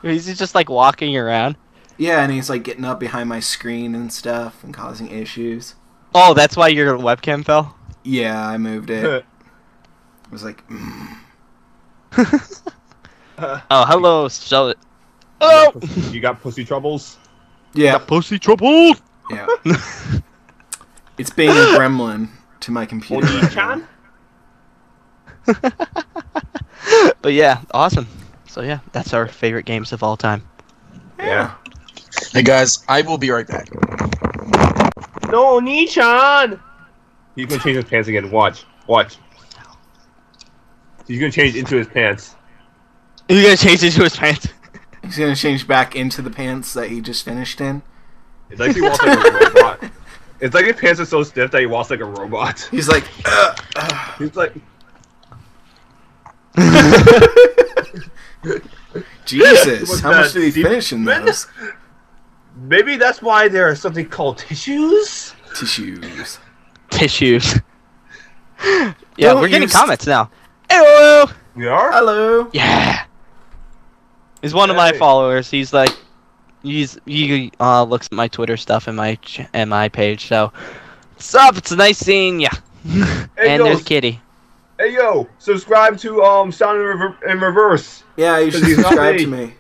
He's just like walking around. Yeah, and he's like getting up behind my screen and stuff and causing issues. Oh, that's why your webcam fell? Yeah, I moved it. I was like, Oh, hello, so oh! You got pussy troubles? Yeah. Pussy trouble! Yeah. It's being a gremlin to my computer. Right now. But yeah, awesome. So yeah, that's our favorite games of all time. Yeah. Hey guys, I will be right back. No, Nichan! He's gonna change his pants again. Watch. Watch. He's gonna change into his pants. He's gonna change into his pants. He's gonna change back into the pants that he just finished in. It's like he walks like a robot. It's like his pants are so stiff that he walks like a robot. He's like, He's like... Jesus, how much did he finish in those? Maybe that's why there are something called tissues? Tissues. Tissues. Yeah, Don't we're getting use- comments now. Hello! We are? Hello. Yeah! He's one of my Hey. followers. He's like, he looks at my Twitter stuff and my page. So, what's up? It's nice seeing ya. Hey, And yo, there's Kitty. Hey yo, subscribe to Sound in Reverse. Yeah, you should 'Cause he's not subscribe me. to me.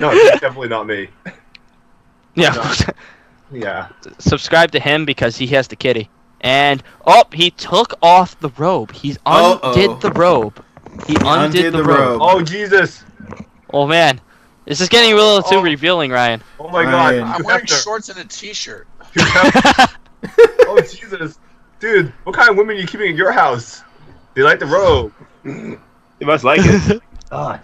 No, it's definitely not me. Yeah. Yeah. Subscribe to him because he has the kitty. And he took off the robe. He's undid the robe. He undid the robe. Oh Jesus! Oh man, this is getting a little too revealing, Ryan. Oh my Ryan. God! I'm You wearing have to- shorts and a t-shirt. Oh Jesus, dude! What kind of women are you keeping in your house? They like the robe. They must like it. God.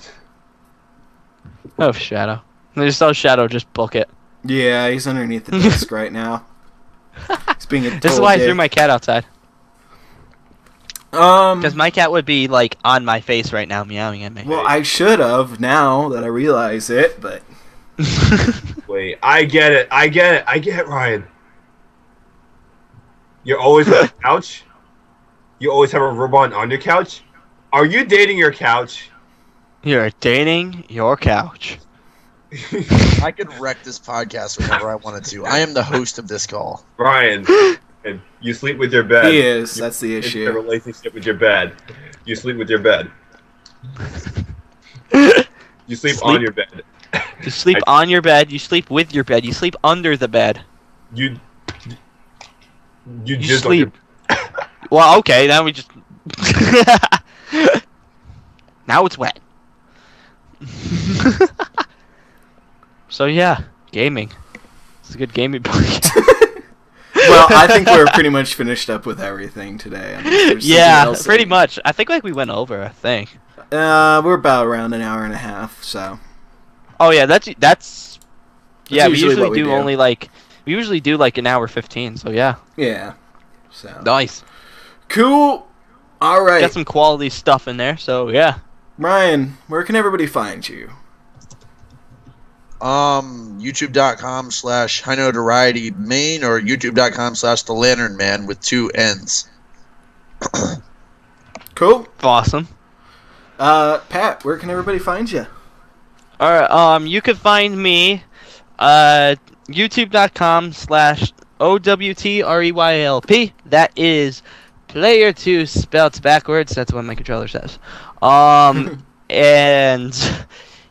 Oh, Shadow. I just saw Shadow just book it. Yeah, he's underneath the desk right now. He's being a total This is why I dick. threw my cat outside. Because my cat would be like on my face right now, meowing at me. Well, I should have now that I realize it, but Wait, I get it. I get it, Ryan. You're always on the couch. You always have a robot on your couch. Are you dating your couch? You're dating your couch. I could wreck this podcast whenever I wanted to. I am the host of this call. Ryan, and you sleep with your bed. he is. That's the It's a issue. relationship with your bed. You sleep with your bed. You sleep on your bed. You sleep on your bed. You sleep with your bed. You sleep under the bed. You You just on your- sleep. Well, okay. Now we just. Now it's wet. So yeah, gaming. It's a good gaming podcast. Well, I think we're pretty much finished up with everything today. Unless there's something Yeah, else pretty that- much. I think like we went over. I think. We're about around an hour and a half, so. Oh yeah, that's. Yeah, we usually usually what we do do. only like. We usually do like an hour 15. So yeah. Yeah. So. Nice. Cool. All right. Got some quality stuff in there. So yeah. Ryan, where can everybody find you? YouTube.com/Notoriety main or YouTube.com/The Lantern Man with 2 N's. Cool. Awesome. Pat, where can everybody find you? Alright, you can find me youtube.com/OWTREYLP. That is PlayerTwo spelled backwards. That's what my controller says. And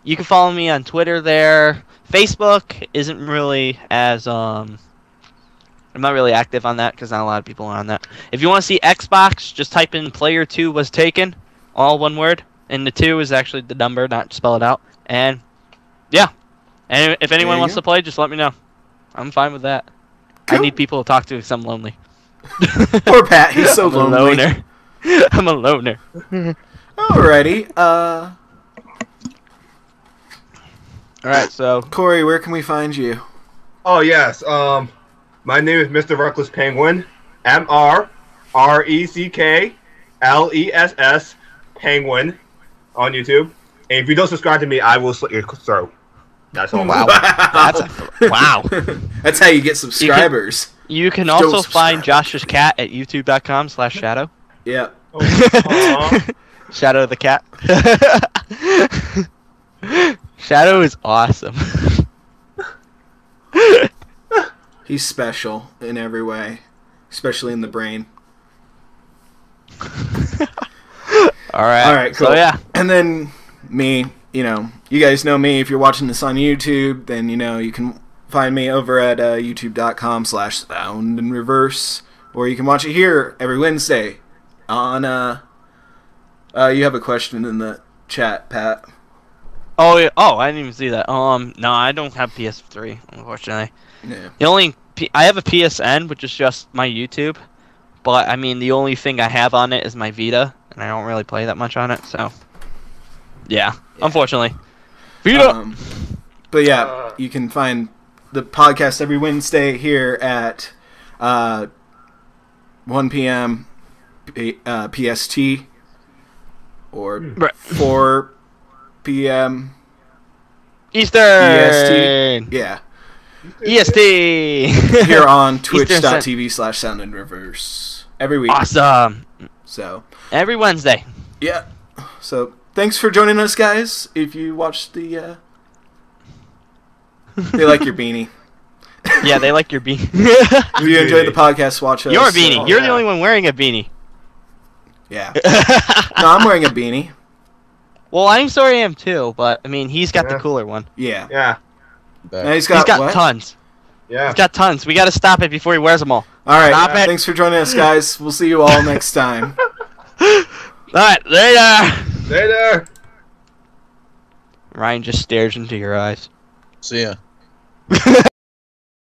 you can follow me on Twitter there. Facebook isn't really as I'm not really active on that because not a lot of people are on that. If you want to see Xbox, just type in PlayerTwo was taken, all one word, and the 2 is actually the number, not spell it out. And yeah, and if anyone you wants go. to play, just let me know. I'm fine with that. I Cool. need people to talk to because I'm lonely. Poor Pat, he's so I'm a lonely. loner. I'm a loner. Alrighty. All right, so Corey, where can we find you? Oh yes. My name is MrRecklessPenguin. MrReckless Penguin on YouTube. And if you don't subscribe to me, I will slit your throat. That's all. wow, wow. That's how you get subscribers. You can Don't also subscribe. find Josh's cat at youtube.com/shadow. Yeah. Shadow the cat. Shadow is awesome. He's special in every way, especially in the brain. All right. All right, cool. So yeah. And then me, you guys know me. If you're watching this on YouTube, then you can find me over at youtube.com/sound in reverse, or you can watch it here every Wednesday on you have a question in the chat, Pat. Oh yeah. Oh, I didn't even see that. No, I don't have PS3, unfortunately. Yeah. I have a PSN, which is just my YouTube, but I mean the only thing I have on it is my Vita, and I don't really play that much on it. So, yeah. Unfortunately, Vita. But yeah, you can find the podcast every Wednesday here at 1 p.m. PST or 4 p.m. Eastern. EST. Yeah. EST. Here on Eastern twitch.tv/sound in reverse every week. Awesome. So Every Wednesday. yeah. So thanks for joining us, guys. If you watched the they like your beanie. Yeah, they like your beanie. If you enjoyed the podcast, watch us. Your beanie. You're the only one wearing a beanie. Yeah. No, I'm wearing a beanie. Well, I'm sorry I am too, but I mean he's got the cooler one. Yeah. Yeah. Now He's got what? tons. Yeah. He's got tons. We got to stop it before he wears them all. All right. Stop it. Thanks for joining us, guys. We'll see you all next time. All right, later. Later. Ryan just stares into your eyes. See ya.